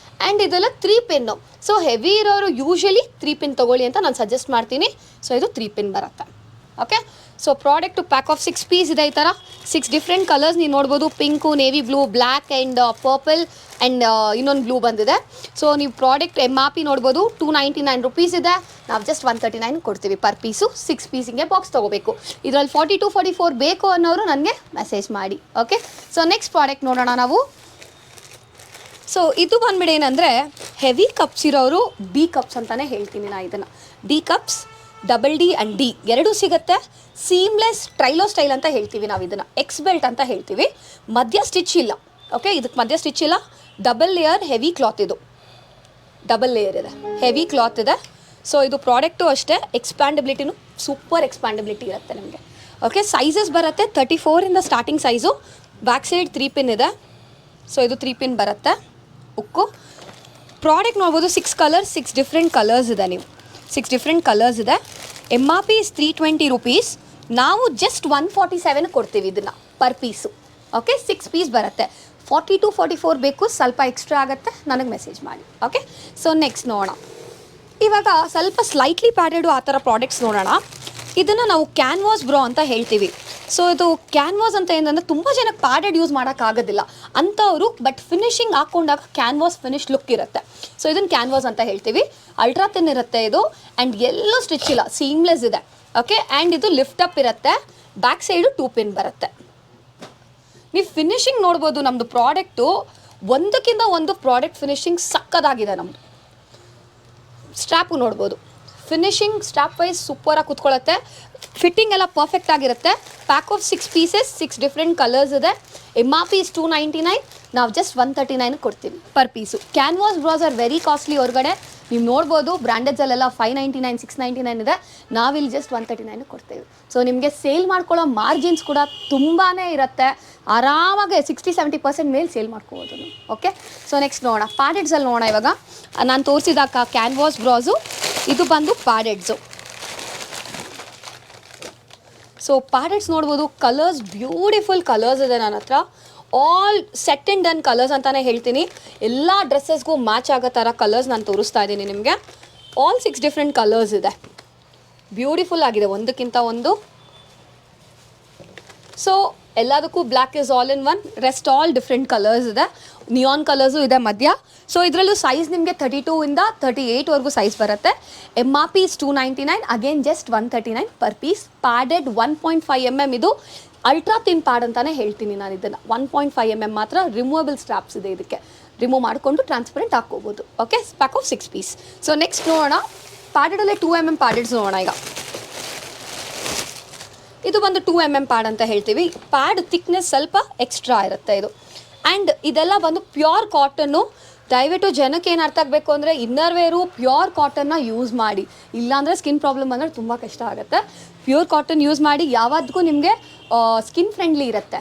ಆ್ಯಂಡ್ ಇದೆಲ್ಲ 3 ಪಿನ್ನು. ಸೊ ಹೆವಿ ಇರೋರು ಯೂಶಲಿ 3 ಪಿನ್ ತೊಗೊಳ್ಳಿ ಅಂತ ನಾನು ಸಜೆಸ್ಟ್ ಮಾಡ್ತೀನಿ. ಸೊ ಇದು 3 ಪಿನ್ ಬರುತ್ತೆ. Okay, so product pack of 6 piece ಇದೆ. ಈ ಥರ 6 ಡಿಫ್ರೆಂಟ್ ಕಲರ್ಸ್ ನೀವು ನೋಡ್ಬೋದು. Pink, navy blue, black and purple and ಇನ್ನೊಂದು ಬ್ಲೂ ಬಂದಿದೆ. ಸೊ ನೀವು ಪ್ರಾಡಕ್ಟ್ MRP ನೋಡ್ಬೋದು, 299 ರುಪೀಸ್ ಇದೆ. ನಾವು ಜಸ್ಟ್ 139 ಕೊಡ್ತೀವಿ ಪರ್ ಪೀಸು. 6 ಪೀಸಿಗೆ ಬಾಕ್ಸ್ ತೊಗೋಬೇಕು. ಇದರಲ್ಲಿ 42 44 ಬೇಕು ಅನ್ನೋರು ನನಗೆ ಮೆಸೇಜ್ ಮಾಡಿ. ಓಕೆ, ಸೊ ನೆಕ್ಸ್ಟ್ ಪ್ರಾಡಕ್ಟ್ ನೋಡೋಣ ನಾವು. ಸೊ ಇದು ಬಂದ್ಬಿಟ್ಟು ಏನಂದರೆ ಹೆವಿ ಕಪ್ಸ್ ಇರೋರು ಡಿ ಕಪ್ಸ್ ಅಂತಲೇ ಹೇಳ್ತೀನಿ ನಾನು ಇದನ್ನು. D cups, double D and D ಎರಡೂ ಸಿಗುತ್ತೆ. ಸೀಮ್ಲೆಸ್ ಟ್ರೈಲೋ ಸ್ಟೈಲ್ ಅಂತ ಹೇಳ್ತೀವಿ ನಾವು ಇದನ್ನು. ಎಕ್ಸ್ ಬೆಲ್ಟ್ ಅಂತ ಹೇಳ್ತೀವಿ. ಮಧ್ಯ ಸ್ಟಿಚ್ ಇಲ್ಲ. ಓಕೆ, ಇದಕ್ಕೆ ಮಧ್ಯ ಸ್ಟಿಚ್ ಇಲ್ಲ. ಡಬಲ್ ಲೇಯರ್ ಹೆವಿ ಕ್ಲಾತ್ ಇದು. ಡಬಲ್ ಲೇಯರ್ ಇದೆ, ಹೆವಿ ಕ್ಲಾತ್ ಇದೆ. ಸೊ ಇದು ಪ್ರಾಡಕ್ಟು ಅಷ್ಟೇ, ಎಕ್ಸ್ಪ್ಯಾಂಡಬಿಲಿಟಿನೂ ಸೂಪರ್ ಎಕ್ಸ್ಪ್ಯಾಂಡಬಿಲಿಟಿ ಇರುತ್ತೆ ನಿಮಗೆ. ಓಕೆ, ಸೈಜಸ್ ಬರುತ್ತೆ 34 starting size. Back side 3 pin ಇದೆ. ಸೊ ಇದು 3 ಪಿನ್ ಬರುತ್ತೆ ಉಕ್ಕು. ಪ್ರಾಡಕ್ಟ್ ನೋಡ್ಬೋದು 6 ಕಲರ್ಸ್, 6 ಡಿಫ್ರೆಂಟ್ ಕಲರ್ಸ್ ಇದೆ. ನೀವು 6 ಡಿಫ್ರೆಂಟ್ ಕಲರ್ಸ್ ಇದೆ. MRP is 320 rupees. ನಾವು ಜಸ್ಟ್ 147 ಕೊಡ್ತೀವಿ ಇದನ್ನು ಪರ್ ಪೀಸು. ಓಕೆ, 6 ಪೀಸ್ ಬರುತ್ತೆ. 42 44 ಬೇಕು, ಸ್ವಲ್ಪ ಎಕ್ಸ್ಟ್ರಾ ಆಗುತ್ತೆ, ನನಗೆ ಮೆಸೇಜ್ ಮಾಡಿ. ಓಕೆ, ಸೊ ನೆಕ್ಸ್ಟ್ ನೋಡೋಣ. ಇವಾಗ ಸ್ವಲ್ಪ ಸ್ಲೈಟ್ಲಿ ಪ್ಯಾಡೆಡು ಆ ಥರ ಪ್ರಾಡಕ್ಟ್ಸ್ ನೋಡೋಣ. ಇದನ್ನು ನಾವು ಕ್ಯಾನ್ವಾಸ್ ಬ್ರಾ ಅಂತ ಹೇಳ್ತೀವಿ. ಸೊ ಇದು ಕ್ಯಾನ್ವಾಸ್ ಅಂತ ಏನಂದರೆ ತುಂಬ ಜನಕ್ಕೆ ಪ್ಯಾಡೆಡ್ ಯೂಸ್ ಮಾಡೋಕ್ಕಾಗೋದಿಲ್ಲ ಅಂಥವರು, ಬಟ್ ಫಿನಿಶಿಂಗ್ ಹಾಕ್ಕೊಂಡಾಗ ಕ್ಯಾನ್ವಾಸ್ ಫಿನಿಶ್ ಲುಕ್ ಇರುತ್ತೆ. ಸೊ ಇದನ್ನು ಕ್ಯಾನ್ವಾಸ್ ಅಂತ ಹೇಳ್ತೀವಿ. ಅಲ್ಟ್ರಾ ತಿನ್ ಇರುತ್ತೆ ಇದು. ಆ್ಯಂಡ್ ಎಲ್ಲೂ ಸ್ಟಿಚ್ ಇಲ್ಲ, ಸೀಮ್ಲೆಸ್ ಇದೆ. ಓಕೆ, ಆ್ಯಂಡ್ ಇದು ಲಿಫ್ಟ್ ಅಪ್ ಇರುತ್ತೆ. ಬ್ಯಾಕ್ ಸೈಡು 2 ಪಿನ್ ಬರುತ್ತೆ. ನೀವು ಫಿನಿಶಿಂಗ್ ನೋಡ್ಬೋದು. ನಮ್ಮದು ಪ್ರಾಡಕ್ಟು ಒಂದಕ್ಕಿಂತ ಒಂದು ಪ್ರಾಡಕ್ಟ್ ಫಿನಿಶಿಂಗ್ ಸಕ್ಕದಾಗಿದೆ ನಮ್ಮದು. ಸ್ಟ್ರ್ಯಾಪು ನೋಡ್ಬೋದು, ಫಿನಿಶಿಂಗ್ ಸ್ಟ್ರ್ಯಾಪ್ ವೈಸ್ ಸೂಪರಾಗಿ ಕೂತ್ಕೊಳ್ಳುತ್ತೆ. ಫಿಟ್ಟಿಂಗ್ ಎಲ್ಲ ಪರ್ಫೆಕ್ಟ್ ಆಗಿರುತ್ತೆ. Pack of 6 pieces, 6 different colours ಇದೆ. MRP is 299. ನಾವು ಜಸ್ಟ್ 139 ಕೊಡ್ತೀವಿ per piece. Canvas brass are very costly ಹೊರಗಡೆ. ನೀವು ನೋಡ್ಬೋದು ಬ್ರ್ಯಾಂಡೆಡ್ಸಲ್ಲೆಲ್ಲ 599 699 ಇದೆ. ನಾವಿಲ್ಲಿ ಜಸ್ಟ್ 139 ಕೊಡ್ತೀವಿ. ಸೊ ನಿಮಗೆ ಸೇಲ್ ಮಾಡ್ಕೊಳ್ಳೋ ಮಾರ್ಜಿನ್ಸ್ ಕೂಡ ತುಂಬಾ ಇರುತ್ತೆ. ಆರಾಮಾಗಿ 60-70% ಮೇಲೆ ಸೇಲ್ ಮಾಡ್ಕೋಬೋದು ನೀವು. ಓಕೆ, ಸೊ ನೆಕ್ಸ್ಟ್ ನೋಡೋಣ. ಪ್ಯಾಡೆಡ್ಸಲ್ಲಿ ನೋಡೋಣ. ಇವಾಗ ನಾನು ತೋರಿಸಿದ ಕ್ಯಾನ್ವಾಸ್ ಬ್ರಾಸು, ಇದು ಬಂದು ಪ್ಯಾಡೆಡ್ಸು. ಸೊ ಪ್ಯಾಡೆಡ್ಸ್ ನೋಡ್ಬೋದು. ಕಲರ್ಸ್ ಬ್ಯೂಟಿಫುಲ್ ಕಲರ್ಸ್ ಇದೆ ನನ್ನ ಹತ್ರ. All set and done colours ಅಂತಲೇ ಹೇಳ್ತೀನಿ. ಎಲ್ಲ ಡ್ರೆಸ್ಸಸ್ಗೂ ಮ್ಯಾಚ್ ಆಗೋ ಥರ ಕಲರ್ಸ್ ನಾನು ತೋರಿಸ್ತಾ ಇದ್ದೀನಿ ನಿಮಗೆ. ಆಲ್ 6 ಡಿಫ್ರೆಂಟ್ ಕಲರ್ಸ್ ಇದೆ. ಬ್ಯೂಟಿಫುಲ್ ಆಗಿದೆ ಒಂದಕ್ಕಿಂತ ಒಂದು. ಸೊ ಎಲ್ಲದಕ್ಕೂ black is all in one. Rest all different colours ಇದೆ. ನಿಯಾನ್ ಕಲರ್ಸು ಇದೆ ಮಧ್ಯ. ಸೊ ಇದರಲ್ಲೂ ಸೈಜ್ ನಿಮಗೆ 32 ಇಂದ 38ವರೆಗೂ ಸೈಜ್ ಬರುತ್ತೆ. MRP is 299. Again just 139 per piece. Padded 1.5 mm ಇದು. ಅಲ್ಟ್ರಾ ತಿನ್ ಪ್ಯಾಡ್ ಅಂತಲೇ ಹೇಳ್ತೀನಿ ನಾನು ಇದನ್ನು. 1.5 mm ಮಾತ್ರ. ರಿಮೂವಬಲ್ ಸ್ಟ್ರಾಪ್ಸ್ ಇದೆ ಇದಕ್ಕೆ. ರಿಮೂವ್ ಮಾಡಿಕೊಂಡು ಟ್ರಾನ್ಸ್ಪರೆಂಟ್ ಹಾಕ್ಕೋಬೋದು. Okay, pack of 6 piece. So next ನೋಡೋಣ. ಪ್ಯಾಡೆಡಲ್ಲೇ 2 mm ಪ್ಯಾಡೆಡ್ಸ್ ನೋಡೋಣ. ಈಗ ಇದು ಬಂದು 2 mm ಪ್ಯಾಡ್ ಅಂತ ಹೇಳ್ತೀವಿ. ಪ್ಯಾಡ್ ಥಿಕ್ನೆಸ್ ಸ್ವಲ್ಪ ಎಕ್ಸ್ಟ್ರಾ ಇರುತ್ತೆ ಇದು. ಆ್ಯಂಡ್ ಇದೆಲ್ಲ ಬಂದು ಪ್ಯೂರ್ ಕಾಟನ್ನು. ದಯವಿಟ್ಟು ಜನಕ್ಕೆ ಏನು ಅರ್ಥ ಆಗಬೇಕು ಅಂದರೆ ಇನ್ನರ್ ವೇರು ಪ್ಯೂರ್ ಕಾಟನ್ನ ಯೂಸ್ ಮಾಡಿ. ಇಲ್ಲಾಂದರೆ ಸ್ಕಿನ್ ಪ್ರಾಬ್ಲಮ್ ಅಂದರೆ ತುಂಬ ಕಷ್ಟ ಆಗುತ್ತೆ. ಪ್ಯೂರ್ ಕಾಟನ್ ಯೂಸ್ ಮಾಡಿ. ಯಾವತ್ತಿಗೂ ನಿಮಗೆ ಸ್ಕಿನ್ ಫ್ರೆಂಡ್ಲಿ ಇರುತ್ತೆ.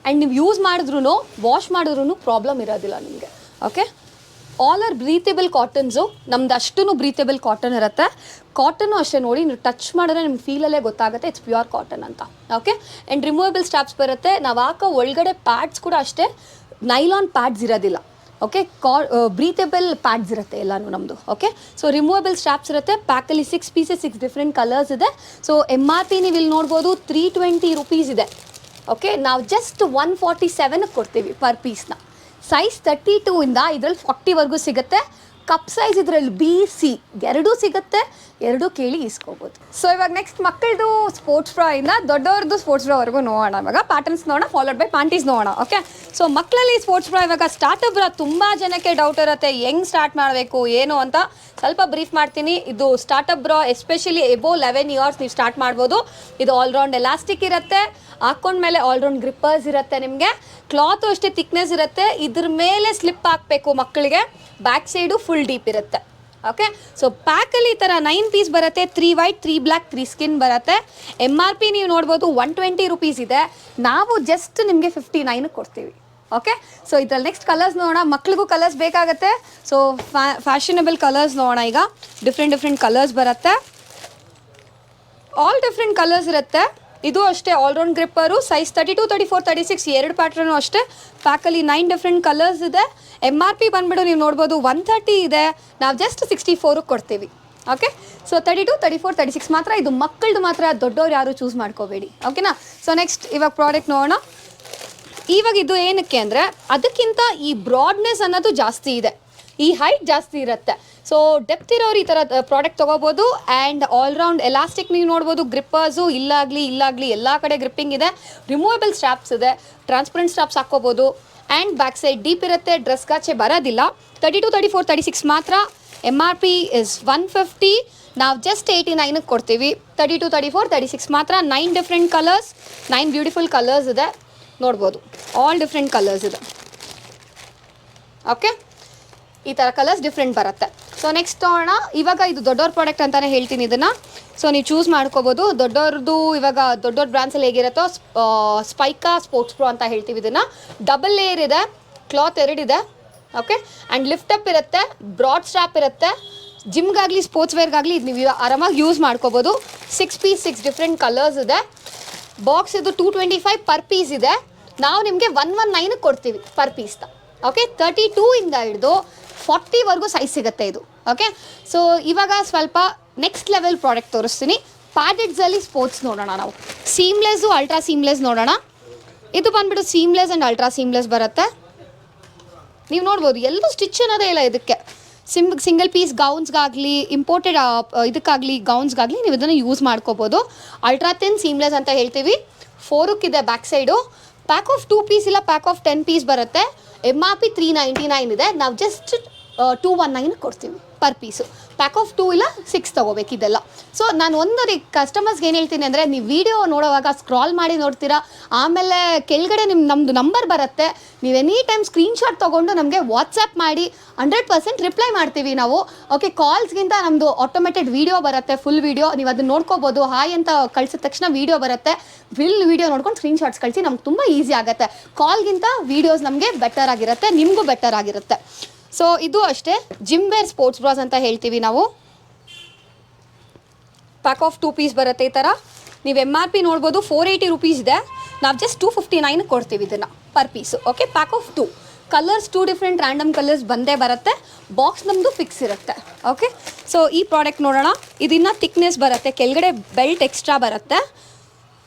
ಆ್ಯಂಡ್ ನೀವು ಯೂಸ್ ಮಾಡಿದ್ರೂ ವಾಶ್ ಮಾಡಿದ್ರೂ ಪ್ರಾಬ್ಲಮ್ ಇರೋದಿಲ್ಲ ನಿಮಗೆ. Okay, all are breathable cottons. ನಮ್ದು ಅಷ್ಟೂ ಬ್ರೀತೇಬಲ್ ಕಾಟನ್ ಇರುತ್ತೆ. ಕಾಟನ್ನು ಅಷ್ಟೇ ನೋಡಿ, ನೀವು ಟಚ್ ಮಾಡಿದ್ರೆ ನಿಮ್ಗೆ ಫೀಲಲ್ಲೇ ಗೊತ್ತಾಗುತ್ತೆ ಇಟ್ಸ್ ಪ್ಯೂರ್ ಕಾಟನ್ ಅಂತ. ಓಕೆ, ಆ್ಯಂಡ್ ರಿಮೂವಬಲ್ ಸ್ಟ್ರಾಪ್ಸ್ ಬರುತ್ತೆ. ನಾವು ಹಾಕೋ ಒಳಗಡೆ ಪ್ಯಾಡ್ಸ್ ಕೂಡ ಅಷ್ಟೇ ನೈಲಾನ್ ಪ್ಯಾಡ್ಸ್ ಇರೋದಿಲ್ಲ. ಓಕೆ, ಬ್ರೀತೇಬಲ್ ಪ್ಯಾಡ್ಸ್ ಇರುತ್ತೆ ಎಲ್ಲನೂ ನಮ್ಮದು. ಓಕೆ, ಸೊ ರಿಮೂವಬಲ್ ಸ್ಟ್ರಾಪ್ಸ್ ಇರುತ್ತೆ. ಪ್ಯಾಕಲ್ಲಿ 6 ಪೀಸಸ್, 6 ಡಿಫ್ರೆಂಟ್ ಕಲರ್ಸ್ ಇದೆ. ಸೊ MRP ನೀವು ಇಲ್ಲಿ ನೋಡ್ಬೋದು 320 ರುಪೀಸ್ ಇದೆ. ಓಕೆ, ನಾವು ಜಸ್ಟ್ 147 ಕೊಡ್ತೀವಿ ಪರ್ ಪೀಸ್ನ. ಸೈಜ್ 32 ಇಂದ ಇದರಲ್ಲಿ 40ವರೆಗೂ ಸಿಗುತ್ತೆ. ಕಪ್ ಸೈಜ್ ಇದರಲ್ಲಿ BC ಎರಡೂ ಸಿಗುತ್ತೆ, ಎರಡೂ ಕೇಳಿ ಇಸ್ಕೋಬೋದು. ಸೊ ಇವಾಗ ನೆಕ್ಸ್ಟ್ ಮಕ್ಕಳದು ಸ್ಪೋರ್ಟ್ಸ್ ಬ್ರಾ ಇಂದ ದೊಡ್ಡವ್ರದ್ದು ಸ್ಪೋರ್ಟ್ಸ್ ಬ್ರಾವರೆಗೂ ನೋಡೋಣ. ಇವಾಗ ಪ್ಯಾಟರ್ನ್ಸ್ ನೋಡೋಣ, ಫಾಲೋಡ್ ಬೈ ಪ್ಯಾಂಟೀಸ್ ನೋಡೋಣ. ಓಕೆ, ಸೊ ಮಕ್ಕಳಲ್ಲಿ ಸ್ಪೋರ್ಟ್ಸ್ ಬ್ರಾ ಇವಾಗ ಸ್ಟಾರ್ಟಪ್ ಬ್ರಾ ತುಂಬ ಜನಕ್ಕೆ ಡೌಟ್ ಇರುತ್ತೆ, ಹೆಂಗೆ ಸ್ಟಾರ್ಟ್ ಮಾಡಬೇಕು ಏನು ಅಂತ. ಸ್ವಲ್ಪ ಬ್ರೀಫ್ ಮಾಡ್ತೀನಿ. ಇದು ಸ್ಟಾರ್ಟಪ್ ಬ್ರಾ ಎಸ್ಪೆಷಲಿ ಎಬೋ 11 ಇಯರ್ಸ್ ನೀವು ಸ್ಟಾರ್ಟ್ ಮಾಡ್ಬೋದು. ಇದು ಆಲ್ರೌಂಡ್ ಎಲಾಸ್ಟಿಕ್ ಇರುತ್ತೆ, ಹಾಕೊಂಡ್ಮೇಲೆ ಆಲ್ರೌಂಡ್ ಗ್ರಿಪ್ಪರ್ಸ್ ಇರುತ್ತೆ, ನಿಮಗೆ ಕ್ಲಾತು ಅಷ್ಟೇ ಥಿಕ್ನೆಸ್ ಇರುತ್ತೆ. ಇದ್ರ ಮೇಲೆ ಸ್ಲಿಪ್ ಹಾಕಬೇಕು ಮಕ್ಕಳಿಗೆ. ಬ್ಯಾಕ್ ಸೈಡು ಫುಲ್ ಡೀಪ್ ಇರುತ್ತೆ. ಓಕೆ, ಸೊ ಪ್ಯಾಕಲ್ಲಿ ಈ ಥರ 9 ಪೀಸ್ ಬರುತ್ತೆ. 3 ವೈಟ್ 3 ಬ್ಲ್ಯಾಕ್ 3 ಸ್ಕಿನ್ ಬರುತ್ತೆ. MRP ನೀವು ನೋಡ್ಬೋದು 120 ರುಪೀಸ್ ಇದೆ. ನಾವು ಜಸ್ಟ್ ನಿಮಗೆ 59 ಕೊಡ್ತೀವಿ. ಓಕೆ, ಸೊ ಇದ್ರಲ್ಲಿ ನೆಕ್ಸ್ಟ್ ಕಲರ್ಸ್ ನೋಡೋಣ. ಮಕ್ಳಿಗೂ ಕಲರ್ಸ್ ಬೇಕಾಗುತ್ತೆ, ಸೊ ಫ್ಯಾಷನಬಲ್ ಕಲರ್ಸ್ ನೋಡೋಣ. ಈಗ ಡಿಫ್ರೆಂಟ್ ಕಲರ್ಸ್ ಬರುತ್ತೆ, ಆಲ್ ಡಿಫ್ರೆಂಟ್ ಕಲರ್ಸ್ ಇರುತ್ತೆ. ಇದು ಅಷ್ಟೇ ಆಲ್ರೌಂಡ್ ಗ್ರಿಪ್ಪರು, ಸೈಜ್ 32, 34, 36 ಎರಡು ಪ್ಯಾಟ್ರನು ಅಷ್ಟೇ. ಪ್ಯಾಕಲ್ಲಿ 9 ಡಿಫ್ರೆಂಟ್ ಕಲರ್ಸ್ ಇದೆ. MRP ಬಂದ್ಬಿಟ್ಟು ನೀವು ನೋಡ್ಬೋದು 130 ಇದೆ. ನಾವು ಜಸ್ಟ್ 64 ಕೊಡ್ತೀವಿ. ಓಕೆ, ಸೊ 32, 34, 36 ಮಾತ್ರ. ಇದು ಮಕ್ಕಳದು ಮಾತ್ರ, ದೊಡ್ಡವ್ರು ಯಾರು ಚೂಸ್ ಮಾಡ್ಕೋಬೇಡಿ. ಓಕೆನಾ. ಸೊ ನೆಕ್ಸ್ಟ್ ಇವಾಗ ಪ್ರಾಡಕ್ಟ್ ನೋಡೋಣ. ಇವಾಗ ಇದು ಏನಕ್ಕೆ ಅಂದರೆ ಅದಕ್ಕಿಂತ ಈ ಬ್ರಾಡ್ನೆಸ್ ಅನ್ನೋದು ಜಾಸ್ತಿ ಇದೆ, ಈ ಹೈಟ್ ಜಾಸ್ತಿ ಇರುತ್ತೆ. ಸೊ ಡೆಪ್ತ್ ಇರೋರು ಈ ಥರ ಪ್ರಾಡಕ್ಟ್ ತೊಗೋಬೋದು. ಆ್ಯಂಡ್ ಆಲ್ರೌಂಡ್ ಎಲಾಸ್ಟಿಕ್ ನೀವು ನೋಡ್ಬೋದು, ಗ್ರಿಪ್ಪರ್ಸು ಇಲ್ಲಾಗಲಿ ಎಲ್ಲ ಕಡೆ ಗ್ರಿಪ್ಪಿಂಗ್ ಇದೆ. ರಿಮೂವೇಬಲ್ ಸ್ಟ್ರಾಪ್ಸ್ ಇದೆ, ಟ್ರಾನ್ಸ್ಪರೆಂಟ್ ಸ್ಟ್ರಾಪ್ಸ್ ಹಾಕ್ಕೋಬೋದು. ಆ್ಯಂಡ್ ಬ್ಯಾಕ್ ಸೈಡ್ ಡೀಪ್ ಇರುತ್ತೆ, ಡ್ರೆಸ್ ಗಾಚೆ ಬರೋದಿಲ್ಲ. 32, 34, 36 ಮಾತ್ರ. MRP ಇಸ್ 150, ನಾವು ಜಸ್ಟ್ 89 ಕೊಡ್ತೀವಿ. 32, 34, 36 ಮಾತ್ರ. 9 ಡಿಫ್ರೆಂಟ್ ಕಲರ್ಸ್, 9 ಬ್ಯೂಟಿಫುಲ್ ಕಲರ್ಸ್ ಇದೆ ನೋಡ್ಬೋದು, ಆಲ್ ಡಿಫ್ರೆಂಟ್ ಕಲರ್ಸ್ ಇದೆ. ಓಕೆ, ಈ ಥರ ಕಲರ್ಸ್ ಡಿಫ್ರೆಂಟ್ ಬರುತ್ತೆ. ಸೊ ನೆಕ್ಸ್ಟ್ ನೋಡೋಣ. ಇವಾಗ ಇದು ದೊಡ್ಡವ್ರ ಪ್ರಾಡಕ್ಟ್ ಅಂತಲೇ ಹೇಳ್ತೀನಿ ಇದನ್ನು. ಸೊ ನೀವು ಚೂಸ್ ಮಾಡ್ಕೋಬೋದು. ದೊಡ್ಡವ್ರದ್ದು ಇವಾಗ ದೊಡ್ಡ ಬ್ರ್ಯಾಂಡ್ಸಲ್ಲಿ ಹೇಗಿರುತ್ತೋ ಸ್ಪೈಕಾ ಸ್ಪೋರ್ಟ್ಸ್ ಪ್ರೋ ಅಂತ ಹೇಳ್ತೀವಿ ಇದನ್ನು. ಡಬಲ್ ಲೇಯರ್ ಇದೆ, ಕ್ಲಾತ್ 2 ಇದೆ. ಓಕೆ, ಆ್ಯಂಡ್ ಲಿಫ್ಟಪ್ ಇರುತ್ತೆ, ಬ್ರಾಡ್ ಸ್ಟ್ರಾಪ್ ಇರುತ್ತೆ. ಜಿಮ್ಗಾಗಲಿ ಸ್ಪೋರ್ಟ್ಸ್ ವೇರ್ಗಾಗಲಿ ಇದು ನೀವು ಆರಾಮಾಗಿ ಯೂಸ್ ಮಾಡ್ಕೋಬೋದು. 6 ಪೀಸ್ 6 ಡಿಫ್ರೆಂಟ್ ಕಲರ್ಸ್ ಇದೆ. ಬಾಕ್ಸ್ ಇದು 225 ಪರ್ ಪೀಸ್ ಇದೆ. ನಾವು ನಿಮಗೆ 119 ಕೊಡ್ತೀವಿ ಪರ್ ಪೀಸ್ನ. ಓಕೆ, 32 ಇಂದ ಹಿಡಿದು 40ವರೆಗೂ ಸೈಜ್ ಸಿಗುತ್ತೆ ಇದು. ಓಕೆ, ಸೊ ಇವಾಗ ಸ್ವಲ್ಪ ನೆಕ್ಸ್ಟ್ ಲೆವೆಲ್ ಪ್ರಾಡಕ್ಟ್ ತೋರಿಸ್ತೀನಿ. ಪ್ಯಾಡೆಡ್ಸಲ್ಲಿ ಸ್ಪೋರ್ಟ್ಸ್ ನೋಡೋಣ ನಾವು. ಸೀಮ್ಲೆಸ್ಸು ಅಲ್ಟ್ರಾ ಸೀಮ್ಲೆಸ್ ನೋಡೋಣ. ಇದು ಬಂದುಬಿಟ್ಟು ಸೀಮ್ಲೆಸ್ ಆ್ಯಂಡ್ ಅಲ್ಟ್ರಾ ಸೀಮ್ಲೆಸ್ ಬರುತ್ತೆ. ನೀವು ನೋಡ್ಬೋದು ಎಲ್ಲೂ ಸ್ಟಿಚ್ ಅನ್ನೋದೇ ಇಲ್ಲ ಇದಕ್ಕೆ. ಸಿಂಗಲ್ ಪೀಸ್ ಗೌನ್ಸ್ಗಾಗಲಿ ಇಂಪೋರ್ಟೆಡ್ ಇದಕ್ಕಾಗಲಿ ಗೌನ್ಸ್ಗಾಗಲಿ ನೀವು ಇದನ್ನು ಯೂಸ್ ಮಾಡ್ಕೋಬೋದು. ಅಲ್ಟ್ರಾ ಥಿನ್ ಸೀಮ್ಲೆಸ್ ಅಂತ ಹೇಳ್ತೀವಿ. 4 back side. Pack of 2 piece ಇಲ್ಲ ಪ್ಯಾಕ್ ಆಫ್ 10 ಪೀಸ್ ಬರುತ್ತೆ. MRP 399 ಇದೆ, ನಾವು ಜಸ್ಟ್ 219 ಕೊಡ್ತೀವಿ ಪರ್ ಪೀಸು. ಪ್ಯಾಕ್ ಆಫ್ 2 ಇಲ್ಲ 6 ತೊಗೋಬೇಕು ಇದೆಲ್ಲ. ಸೊ ನಾನು ಒಂದು ಕಸ್ಟಮರ್ಸ್ಗೆ ಏನು ಹೇಳ್ತೀನಿ ಅಂದರೆ, ನೀವು ವಿಡಿಯೋ ನೋಡೋವಾಗ ಸ್ಕ್ರಾಲ್ ಮಾಡಿ ನೋಡ್ತೀರಾ, ಆಮೇಲೆ ಕೆಳಗಡೆ ನಮ್ಮದು ನಂಬರ್ ಬರುತ್ತೆ. ನೀವು ಎನಿ ಟೈಮ್ ಸ್ಕ್ರೀನ್ಶಾಟ್ ತೊಗೊಂಡು ನಮಗೆ ವಾಟ್ಸಪ್ ಮಾಡಿ 100% ರಿಪ್ಲೈ ಮಾಡ್ತೀವಿ ನಾವು. ಓಕೆ, ಕಾಲ್ಸ್ಗಿಂತ ನಮ್ಮದು ಆಟೋಮೇಟೆಡ್ ವೀಡಿಯೋ ಬರುತ್ತೆ, ಫುಲ್ ವೀಡಿಯೋ. ನೀವು ಅದನ್ನ ನೋಡ್ಕೋಬೋದು. ಹಾಯ್ ಅಂತ ಕಳಿಸಿದ ತಕ್ಷಣ ವೀಡಿಯೋ ಬರುತ್ತೆ. ಫುಲ್ ವೀಡಿಯೋ ನೋಡ್ಕೊಂಡು ಸ್ಕ್ರೀನ್ಶಾಟ್ಸ್ ಕಳಿಸಿ, ನಮ್ಗೆ ತುಂಬ ಈಸಿ ಆಗುತ್ತೆ. ಕಾಲ್ಗಿಂತ ವೀಡಿಯೋಸ್ ನಮಗೆ ಬೆಟರ್ ಆಗಿರುತ್ತೆ, ನಿಮಗೂ ಬೆಟರ್ ಆಗಿರುತ್ತೆ. ಸೊ ಇದು ಅಷ್ಟೇ ಜಿಮ್ ವೇರ್ ಸ್ಪೋರ್ಟ್ಸ್ ಬ್ರಾಸ್ ಅಂತ ಹೇಳ್ತೀವಿ ನಾವು. ಪ್ಯಾಕ್ ಆಫ್ 2 ಪೀಸ್ ಬರುತ್ತೆ ಈ ಥರ. ನೀವು MRP ನೋಡ್ಬೋದು 480 ರುಪೀಸ್ ಇದೆ, ನಾವು ಜಸ್ಟ್ 259 ಕೊಡ್ತೀವಿ ಇದನ್ನು per piece. Okay, pack of 2 colours, 2 different random colours ಬಂದೇ ಬರುತ್ತೆ. ಬಾಕ್ಸ್ ನಮ್ಮದು ಫಿಕ್ಸ್ ಇರುತ್ತೆ. ಓಕೆ, ಸೊ ಈ ಪ್ರಾಡಕ್ಟ್ ನೋಡೋಣ. ಇದನ್ನು ಥಿಕ್ನೆಸ್ ಬರುತ್ತೆ, ಕೆಳಗಡೆ ಬೆಲ್ಟ್ ಎಕ್ಸ್ಟ್ರಾ ಬರುತ್ತೆ.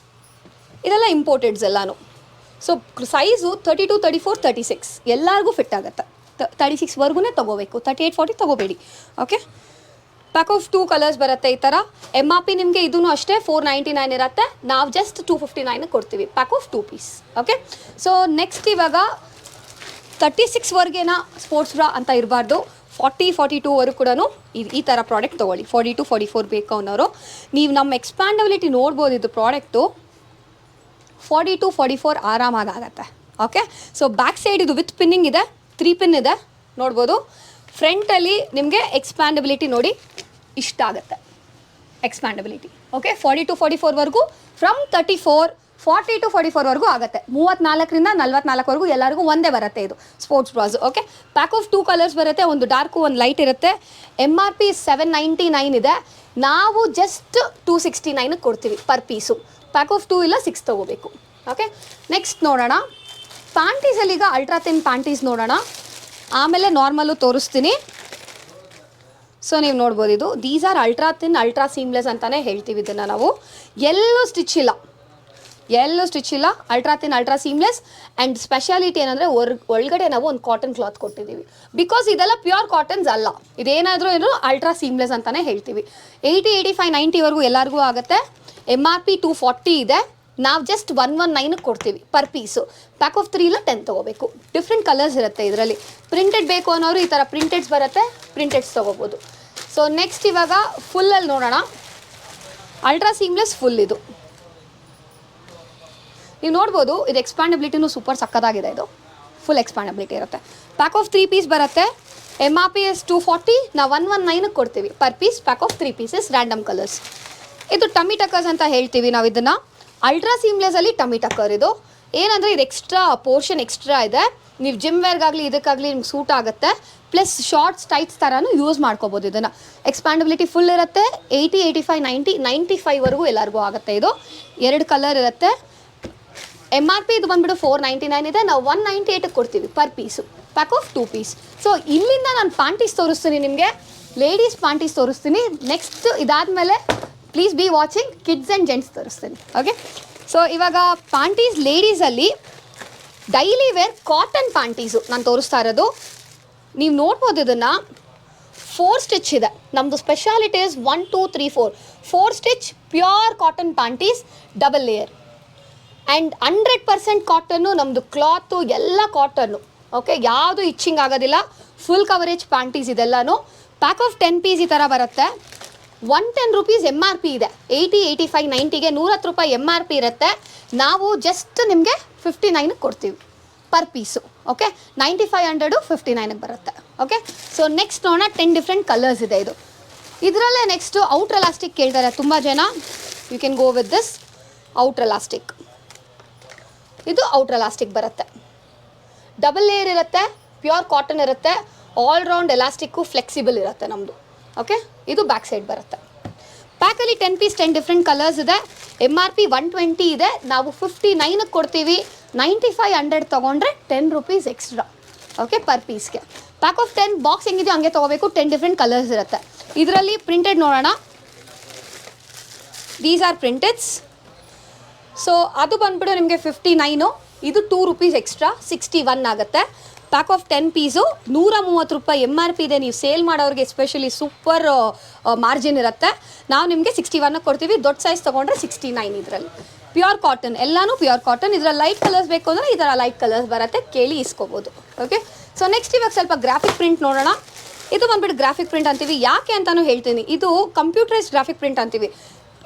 ಇದೆಲ್ಲ ಇಂಪೋರ್ಟೆಡ್ಸ್ ಎಲ್ಲಾನು. ಸೊ ಸೈಜು 32, 34, 36 ಎಲ್ಲರಿಗೂ ಫಿಟ್ ಆಗುತ್ತೆ. 36ವರೆಗೂ ತೊಗೋಬೇಕು, 38, 40 ತೊಗೋಬೇಡಿ. ಓಕೆ, ಪ್ಯಾಕ್ ಆಫ್ 2 ಕಲರ್ಸ್ ಬರುತ್ತೆ ಈ ಥರ. MRP ನಿಮಗೆ ಇದೂ ಅಷ್ಟೇ 499 ಇರುತ್ತೆ, ನಾವು ಜಸ್ಟ್ 259 ಕೊಡ್ತೀವಿ pack of 2 piece. Okay, so next ಇವಾಗ 36ವರೆಗೇನ ಸ್ಪೋರ್ಟ್ಸ್ ಬ್ರಾ ಅಂತ ಇರಬಾರ್ದು. 40, 42ವರೆಗೂ ಕೂಡ ಈ ಥರ ಪ್ರಾಡಕ್ಟ್ ತೊಗೊಳ್ಳಿ. 42, 44 ಬೇಕು ಅನ್ನೋರು. ನೀವು ನಮ್ಮ ಎಕ್ಸ್ಪ್ಯಾಂಡಬಿಲಿಟಿ ನೋಡ್ಬೋದು. ಇದು ಪ್ರಾಡಕ್ಟು 42, 44 ಆರಾಮಾಗಿ ಆಗುತ್ತೆ. ಓಕೆ, ಸೊ ಬ್ಯಾಕ್ ಸೈಡ್ ಇದು ವಿತ್ ಪಿನ್ನಿಂಗ್ ಇದೆ, 3 ಪಿನ್ ಇದೆ ನೋಡ್ಬೋದು. ಫ್ರಂಟಲ್ಲಿ ನಿಮಗೆ ಎಕ್ಸ್ಪ್ಯಾಂಡಬಿಲಿಟಿ ನೋಡಿ ಇಷ್ಟ ಆಗುತ್ತೆ, ಎಕ್ಸ್ಪ್ಯಾಂಡಬಿಲಿಟಿ. ಓಕೆ, 42, 44ವರೆಗೂ, ಫ್ರಮ್ 34, 40 to 44ವರೆಗೂ ಆಗುತ್ತೆ. 34ರಿಂದ 44ವರೆಗೂ ಎಲ್ಲರಿಗೂ ಒಂದೇ ಬರುತ್ತೆ ಇದು sports brass. Okay, pack of 2 colours ಬರುತ್ತೆ, ಒಂದು ಡಾರ್ಕು ಒಂದು ಲೈಟ್ ಇರುತ್ತೆ. MRP 799 ಇದೆ, ನಾವು ಜಸ್ಟ್ 269 ಕೊಡ್ತೀವಿ ಪರ್ ಪೀಸು. ಪ್ಯಾಕ್ ಆಫ್ 2 ಇಲ್ಲ 6 ತೊಗೋಬೇಕು. ಓಕೆ, ನೆಕ್ಸ್ಟ್ ನೋಡೋಣ. ಪ್ಯಾಂಟೀಸಲ್ಲಿ ಈಗ ಅಲ್ಟ್ರಾ ಥಿನ್ ಪ್ಯಾಂಟೀಸ್ ನೋಡೋಣ, ಆಮೇಲೆ ನಾರ್ಮಲ್ಲು ತೋರಿಸ್ತೀನಿ. ಸೊ ನೀವು ನೋಡ್ಬೋದು, ಇದು these are ultra thin ultra seamless ಅಂತಲೇ ಹೇಳ್ತೀವಿ ಇದನ್ನು ನಾವು. ಎಲ್ಲೂ ಸ್ಟಿಚ್ ಇಲ್ಲ, ಎಲ್ಲೂ ಸ್ಟಿಚ್ ಇಲ್ಲ, ultra thin, ultra seamless. And speciality ಏನಂದರೆ ಒಳಗಡೆ ನಾವು ಒಂದು ಕಾಟನ್ ಕ್ಲಾತ್ ಕೊಟ್ಟಿದ್ದೀವಿ. ಬಿಕಾಸ್ ಇದೆಲ್ಲ ಪ್ಯೂರ್ ಕಾಟನ್ಸ್ ಅಲ್ಲ, ಇದೇನಾದರೂ ಏನು ಅಲ್ಟ್ರಾ ಸೀಮ್ಲೆಸ್ ಅಂತಲೇ ಹೇಳ್ತೀವಿ. 80, 85, 90ವರೆಗೂ ಎಲ್ಲರಿಗೂ ಆಗುತ್ತೆ. MRP 240 ಇದೆ, ನಾವು ಜಸ್ಟ್ 119 ಕೊಡ್ತೀವಿ ಪರ್ ಪೀಸು. ಪ್ಯಾಕ್ ಆಫ್ 3 ಇಲ್ಲ 10 ತೊಗೋಬೇಕು. ಡಿಫ್ರೆಂಟ್ ಕಲರ್ಸ್ ಇರುತ್ತೆ ಇದರಲ್ಲಿ. ಪ್ರಿಂಟೆಡ್ ಬೇಕು ಅನ್ನೋರು ಈ ಥರ ಪ್ರಿಂಟೆಡ್ಸ್ ಬರುತ್ತೆ, ಪ್ರಿಂಟೆಡ್ಸ್ ತೊಗೋಬೋದು. ಸೊ ನೆಕ್ಸ್ಟ್ ಇವಾಗ ಫುಲ್ಲಲ್ಲಿ ನೋಡೋಣ. ಅಲ್ಟ್ರಾ ಸೀಮ್ಲೆಸ್ ಫುಲ್ ಇದು ನೀವು ನೋಡ್ಬೋದು. ಇದು ಎಕ್ಸ್ಪ್ಯಾಂಡಬಿಲಿಟಿನೂ ಸೂಪರ್ ಸಕ್ಕದಾಗಿದೆ. ಇದು ಫುಲ್ ಎಕ್ಸ್ಪ್ಯಾಂಡಬಿಲಿಟಿ ಇರುತ್ತೆ. ಪ್ಯಾಕ್ ಆಫ್ 3 ಪೀಸ್ ಬರುತ್ತೆ. MRP is 240, ನಾವು 119 ಕೊಡ್ತೀವಿ per piece. Pack of 3 pieces, random colours. ಇದು ಟಮ್ಮಿ ಟಕ್ಕರ್ಸ್ ಅಂತ ಹೇಳ್ತೀವಿ ನಾವು ಇದನ್ನು. ಅಲ್ಟ್ರಾ ಸೀಮ್ಲೆಸ್ಸಲ್ಲಿ ಟಮ್ಮಿ ಟಕ್ಕರ್ ಇದು. ಏನಂದರೆ ಇದು ಎಕ್ಸ್ಟ್ರಾ ಪೋರ್ಷನ್ ಎಕ್ಸ್ಟ್ರಾ ಇದೆ. ನೀವು ಜಿಮ್ ವೇರ್ಗಾಗಲಿ ಇದಕ್ಕಾಗಲಿ ನಿಮ್ಗೆ ಸೂಟ್ ಆಗುತ್ತೆ. ಪ್ಲಸ್ ಶಾರ್ಟ್ಸ್ ಟೈಟ್ಸ್ ಥರನೂ ಯೂಸ್ ಮಾಡ್ಕೋಬೋದು ಇದನ್ನು. ಎಕ್ಸ್ಪ್ಯಾಂಡಬಿಲಿಟಿ ಫುಲ್ ಇರುತ್ತೆ. 80, 85, 90, 95ವರೆಗೂ ಎಲ್ಲರಿಗೂ ಆಗುತ್ತೆ. ಇದು 2 ಕಲರ್ ಇರುತ್ತೆ. MRP ಇದು ಬಂದುಬಿಟ್ಟು 499 ಇದೆ, ನಾವು 198 ಕೊಡ್ತೀವಿ per piece. Pack of 2 piece. So ಇಲ್ಲಿಂದ ನಾನು ಪ್ಯಾಂಟೀಸ್ ತೋರಿಸ್ತೀನಿ ನಿಮಗೆ, ಲೇಡೀಸ್ ಪ್ಯಾಂಟೀಸ್ ತೋರಿಸ್ತೀನಿ. ನೆಕ್ಸ್ಟ್ ಇದಾದಮೇಲೆ please be watching kids and gents ತೋರಿಸ್ತೀನಿ. ಓಕೆ, ಸೊ ಇವಾಗ ಪ್ಯಾಂಟೀಸ್ ಲೇಡೀಸಲ್ಲಿ ಡೈಲಿ ವೇರ್ ಕಾಟನ್ ಪ್ಯಾಂಟೀಸು ನಾನು ತೋರಿಸ್ತಾ ಇರೋದು. ನೀವು ನೋಡ್ಬೋದು ಇದನ್ನು 4 ಸ್ಟಿಚ್ ಇದೆ. ನಮ್ಮದು speciality is 1, 2, 3, 4 stitch pure cotton panties, double layer. And 100% cotton, ನಮ್ಮದು ಕ್ಲಾತು ಎಲ್ಲ ಕಾಟನ್ನು. ಓಕೆ, ಯಾವುದು ಇಚ್ಚಿಂಗ್ ಆಗೋದಿಲ್ಲ. ಫುಲ್ ಕವರೇಜ್ ಪ್ಯಾಂಟೀಸ್ ಇದೆಲ್ಲನೂ. ಪ್ಯಾಕ್ ಆಫ್ 10 ಪೀಸ್ ಈ ಥರ ಬರುತ್ತೆ. 110 ರೂಪೀಸ್ MRP ಇದೆ. 80, 85, 90ಗೆ 110 ರೂಪಾಯಿ MRP ಇರುತ್ತೆ. ನಾವು ಜಸ್ಟ್ ನಿಮಗೆ 59 ಕೊಡ್ತೀವಿ ಪರ್ ಪೀಸು. ಓಕೆ, 9500 59ಗೆ ಬರುತ್ತೆ. ಓಕೆ, ಸೊ ನೆಕ್ಸ್ಟ್ ನೋಡೋಣ. 10 ಡಿಫ್ರೆಂಟ್ ಕಲರ್ಸ್ ಇದೆ ಇದು. ಇದರಲ್ಲೇ ನೆಕ್ಸ್ಟು ಔಟ್ರ್ ಎಲಾಸ್ಟಿಕ್ ಕೇಳ್ತಾರೆ ತುಂಬ ಜನ. You can go with this outer elastic. ಇದು ಔಟ್ರ್ ಎಲಾಸ್ಟಿಕ್ ಬರುತ್ತೆ. ಡಬಲ್ ಲೇಯರ್ ಇರುತ್ತೆ, ಪ್ಯೂರ್ ಕಾಟನ್ ಇರುತ್ತೆ, ಆಲ್ ರೌಂಡ್ ಎಲಾಸ್ಟಿಕ್ಕು ಫ್ಲೆಕ್ಸಿಬಲ್ ಇರುತ್ತೆ ನಮ್ಮದು. ಓಕೆ, ಇದು ಬ್ಯಾಕ್ ಸೈಡ್ ಬರುತ್ತೆ. ಪ್ಯಾಕಲ್ಲಿ 10 ಪೀಸ್ 10 ಡಿಫ್ರೆಂಟ್ ಕಲರ್ಸ್ ಇದೆ. MRP 120 ಇದೆ, ನಾವು 59ಗೆ ಕೊಡ್ತೀವಿ. 9500 ತೊಗೊಂಡ್ರೆ 10 ರೂಪೀಸ್ ಎಕ್ಸ್ಟ್ರಾ. ಓಕೆ, ಪರ್ ಪೀಸ್ಗೆ. ಪ್ಯಾಕ್ ಆಫ್ 10 ಬಾಕ್ಸ್ ಹೆಂಗಿದೆಯೋ ಹಂಗೆ ತೊಗೋಬೇಕು. 10 ಡಿಫ್ರೆಂಟ್ ಕಲರ್ಸ್ ಇರುತ್ತೆ. ಇದರಲ್ಲಿ ಪ್ರಿಂಟೆಡ್ ನೋಡೋಣ. These are ಪ್ರಿಂಟೆಡ್ಸ್. ಸೊ ಅದು ಬಂದ್ಬಿಟ್ಟು ನಿಮಗೆ 59, ಇದು 2 ರೂಪೀಸ್ ಎಕ್ಸ್ಟ್ರಾ 61 ಆಗುತ್ತೆ. ಪ್ಯಾಕ್ ಆಫ್ 10 ಪೀಸು 130 ರೂಪಾಯಿ MRP ಇದೆ. ನೀವು ಸೇಲ್ ಮಾಡೋರಿಗೆ ಎಸ್ಪೆಷಲಿ ಸೂಪರ್ ಮಾರ್ಜಿನ್ ಇರುತ್ತೆ. ನಾವು ನಿಮಗೆ 61 ಕೊಡ್ತೀವಿ. ದೊಡ್ಡ ಸೈಜ್ ತೊಗೊಂಡ್ರೆ 69. ಇದರಲ್ಲಿ ಪ್ಯೂರ್ ಕಾಟನ್, ಎಲ್ಲನೂ ಪ್ಯೂರ್ ಕಾಟನ್. ಇದರಲ್ಲಿ ಲೈಟ್ ಕಲರ್ಸ್ ಬೇಕು ಅಂದರೆ ಈ ಥರ ಲೈಟ್ ಕಲರ್ಸ್ ಬರುತ್ತೆ, ಕೇಳಿ ಇಸ್ಕೋಬೋದು. ಓಕೆ, ಸೊ ನೆಕ್ಸ್ಟ್ ಇವಾಗ ಸ್ವಲ್ಪ ಗ್ರಾಫಿಕ್ ಪ್ರಿಂಟ್ ನೋಡೋಣ. ಇದು ಬಂದ್ಬಿಟ್ಟು ಗ್ರಾಫಿಕ್ ಪ್ರಿಂಟ್ ಅಂತೀವಿ. ಯಾಕೆ ಅಂತಲೂ ಹೇಳ್ತೀನಿ. ಇದು ಕಂಪ್ಯೂಟರೈಸ್ಡ್ ಗ್ರಾಫಿಕ್ ಪ್ರಿಂಟ್ ಅಂತೀವಿ.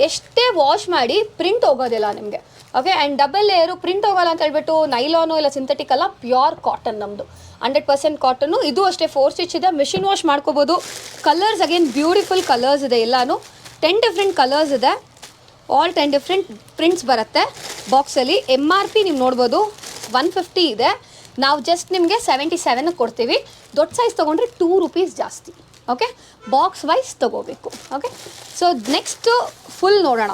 ಎಷ್ಟೇ ವಾಶ್ ಮಾಡಿ ಪ್ರಿಂಟ್ ಹೋಗೋದಿಲ್ಲ ನಿಮಗೆ. Okay, and double layer print ಹೋಗೋಲ್ಲ ಅಂತ ಹೇಳ್ಬಿಟ್ಟು ನೈಲಾನು ಇಲ್ಲ ಸಿಂಥೆಟಿಕ್ ಅಲ್ಲ, ಪ್ಯೂರ್ ಕಾಟನ್ ನಮ್ಮದು. 100% ಕಾಟನ್ನು. ಇದು ಅಷ್ಟೇ 4 ಸ್ಟಿಚ್ ಇದೆ, ಮಿಷಿನ್ ವಾಶ್ ಮಾಡ್ಕೋಬೋದು. ಕಲರ್ಸ್ ಅಗೇನ್ ಬ್ಯೂಟಿಫುಲ್ ಕಲರ್ಸ್ ಇದೆ ಎಲ್ಲನೂ. 10 ಡಿಫ್ರೆಂಟ್ ಕಲರ್ಸ್ ಇದೆ. ಆಲ್ 10 ಡಿಫ್ರೆಂಟ್ ಪ್ರಿಂಟ್ಸ್ ಬರುತ್ತೆ ಬಾಕ್ಸಲ್ಲಿ. MRP ನೀವು ನೋಡ್ಬೋದು 150 ಇದೆ, ನಾವು ಜಸ್ಟ್ ನಿಮಗೆ 77 ಕೊಡ್ತೀವಿ. ದೊಡ್ಡ ಸೈಜ್ ತೊಗೊಂಡ್ರೆ 2 ರೂಪೀಸ್ ಜಾಸ್ತಿ. ಓಕೆ, ಬಾಕ್ಸ್ ವೈಸ್ ತೊಗೋಬೇಕು. ಓಕೆ, ಸೊ ನೆಕ್ಸ್ಟು ಫುಲ್ ನೋಡೋಣ.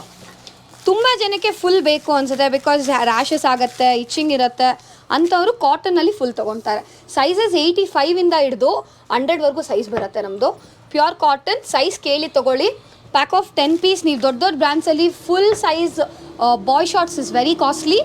ತುಂಬ ಜನಕ್ಕೆ ಫುಲ್ ಬೇಕು ಅನಿಸುತ್ತೆ, ಬಿಕಾಸ್ ರ್ಯಾಷಸ್ ಆಗುತ್ತೆ, ಇಚ್ಚಿಂಗ್ ಇರುತ್ತೆ ಅಂಥವರು ಕಾಟನಲ್ಲಿ ಫುಲ್ ತೊಗೊತಾರೆ. ಸೈಜಸ್ 85ಇಂದ ಹಿಡಿದು 100ವರೆಗೂ ಸೈಜ್ ಬರುತ್ತೆ ನಮ್ಮದು. Pure cotton. ಸೈಜ್ ಕೇಳಿ ತೊಗೊಳ್ಳಿ. Pack of 10 piece. ನೀವು ದೊಡ್ಡ ದೊಡ್ಡ ಬ್ರ್ಯಾಂಡ್ಸಲ್ಲಿ full size boy shorts is very costly.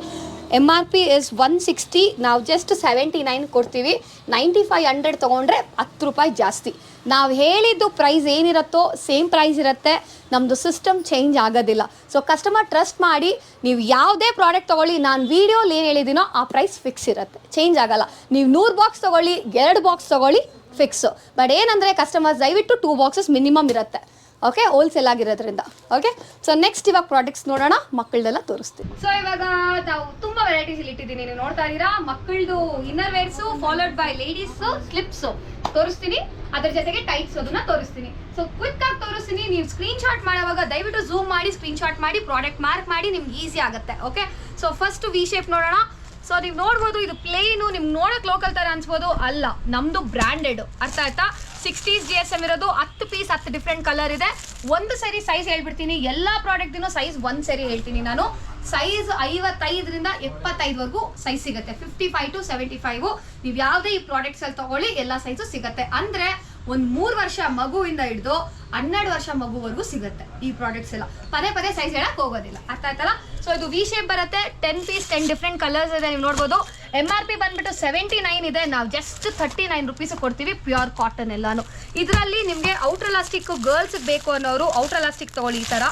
MRP is 160, ನಾವು ಜಸ್ಟ್ 79 ಕೊಡ್ತೀವಿ. 9500 ತೊಗೊಂಡ್ರೆ 10 ರೂಪಾಯಿ ಜಾಸ್ತಿ. ನಾವು ಹೇಳಿದ್ದು ಪ್ರೈಸ್ ಏನಿರುತ್ತೋ ಸೇಮ್ ಪ್ರೈಸ್ ಇರುತ್ತೆ. ನಮ್ಮದು ಸಿಸ್ಟಮ್ ಚೇಂಜ್ ಆಗೋದಿಲ್ಲ. ಸೊ ಕಸ್ಟಮರ್ ಟ್ರಸ್ಟ್ ಮಾಡಿ ನೀವು ಯಾವುದೇ ಪ್ರಾಡಕ್ಟ್ ತೊಗೊಳ್ಳಿ, ನಾನು ವೀಡಿಯೋಲಿ ಏನು ಹೇಳಿದ್ದೀನೋ ಆ ಪ್ರೈಸ್ ಫಿಕ್ಸ್ ಇರುತ್ತೆ, ಚೇಂಜ್ ಆಗೋಲ್ಲ. ನೀವು 100 ಬಾಕ್ಸ್ ತೊಗೊಳ್ಳಿ, 2 ಬಾಕ್ಸ್ ತೊಗೊಳ್ಳಿ, ಫಿಕ್ಸು. ಬಟ್ ಏನಂದರೆ ಕಸ್ಟಮರ್ಸ್ ದಯವಿಟ್ಟು 2 ಬಾಕ್ಸಸ್ ಮಿನಿಮಮ್ ಇರುತ್ತೆ. ಓಕೆ, ಹೋಲ್ಸೇಲ್ ಆಗಿರೋದ್ರಿಂದ. ಓಕೆ, ಸೊ ನೆಕ್ಸ್ಟ್ ಇವಾಗ ಪ್ರಾಡಕ್ಟ್ಸ್ ನೋಡೋಣ. ಮಕ್ಕಳದೆಲ್ಲ ತೋರಿಸ್ತೀನಿ. ಸೊ ಇವಾಗ ನಾವು ತುಂಬ ವೆರೈಟೀಸ್ ಇಲ್ಲಿ ಇಟ್ಟಿದ್ದೀನಿ. ನೀವು ನೋಡ್ತಾ ಇದ್ದೀರಾ. ಮಕ್ಕಳದು inner wears, followed by ladies slips ತೋರಿಸ್ತೀನಿ. ಅದ್ರ ಜೊತೆಗೆ ಟೈಟ್ಸ್ ಅದನ್ನ ತೋರಿಸ್ತೀನಿ. ಸೊ ಕ್ವಿಕ್ ಆಗಿ ತೋರಿಸ್ತೀನಿ. ನೀವು ಸ್ಕ್ರೀನ್ ಶಾಟ್ ಮಾಡುವಾಗ ದಯವಿಟ್ಟು ಝೂಮ್ ಮಾಡಿ ಸ್ಕ್ರೀನ್ ಶಾಟ್ ಮಾಡಿ ಪ್ರಾಡಕ್ಟ್ ಮಾರ್ಕ್ ಮಾಡಿ, ನಿಮ್ಗೆ ಈಸಿ ಆಗುತ್ತೆ. Okay, so first we shape ನೋಡೋಣ. ಸೊ ನೀವು ನೋಡ್ಬೋದು, ಇದು ಪ್ಲೇನು ನಿಮ್ಗೆ ನೋಡೋಕೆ ಲೋಕಲ್ ಥರ ಅನ್ಸ್ಬೋದು, ಅಲ್ಲ ನಮ್ಮದು ಬ್ರ್ಯಾಂಡೆಡ್. ಅರ್ಥ ಆಯ್ತಾ? 60s GSM ಇರೋದು. 10 ಪೀಸ್ 10 ಡಿಫ್ರೆಂಟ್ ಕಲರ್ ಇದೆ. ಒಂದು ಸರಿ ಸೈಜ್ ಹೇಳ್ಬಿಡ್ತೀನಿ. ಎಲ್ಲ ಪ್ರಾಡಕ್ಟ್ದಿನೂ ಸೈಜ್ ಒಂದು ಸರಿ ಹೇಳ್ತೀನಿ ನಾನು. ಸೈಜ್ 55ರಿಂದ 75ವರೆಗೂ ಸೈಜ್ ಸಿಗುತ್ತೆ. 55 to 75 ನೀವು ಯಾವುದೇ ಈ ಪ್ರಾಡಕ್ಟ್ಸಲ್ಲಿ ತೊಗೊಳ್ಳಿ, ಎಲ್ಲ ಸೈಜು ಸಿಗುತ್ತೆ. ಅಂದರೆ ಒಂದು 3 ವರ್ಷ ಮಗುವಿಂದ ಹಿಡಿದು 12 ವರ್ಷ ಮಗುವರೆಗೂ ಸಿಗುತ್ತೆ ಈ ಪ್ರಾಡಕ್ಟ್ಸ್ ಎಲ್ಲ. ಪದೇ ಪದೇ ಸೈಜ್ ಹೇಳಕ್ಕೆ ಹೋಗೋದಿಲ್ಲ. ಅರ್ಥ ಆಯ್ತಲ್ಲ? ಸೊ ಇದು ವಿ ಶೇಪ್ ಬರುತ್ತೆ, 10 ಪೀಸ್ 10 ಡಿಫ್ರೆಂಟ್ ಕಲರ್ಸ್ ಇದೆ, ನೀವು ನೋಡ್ಬೋದು. MRP ಬಂದ್ಬಿಟ್ಟು 79 ಇದೆ, ನಾವು ಜಸ್ಟ್ 39 ರುಪೀಸ್ ಕೊಡ್ತೀವಿ. ಪ್ಯೂರ್ ಕಾಟನ್ ಎಲ್ಲಾನು. ಇದರಲ್ಲಿ ನಿಮಗೆ ಔಟರ್ ಎಲಾಸ್ಟಿಕ್ ಗರ್ಲ್ಸ್ ಬೇಕು ಅನ್ನೋರು ಔಟರ್ ಎಲಾಸ್ಟಿಕ್ ತಗೊಳ್ಳಿ. ಈ ಥರ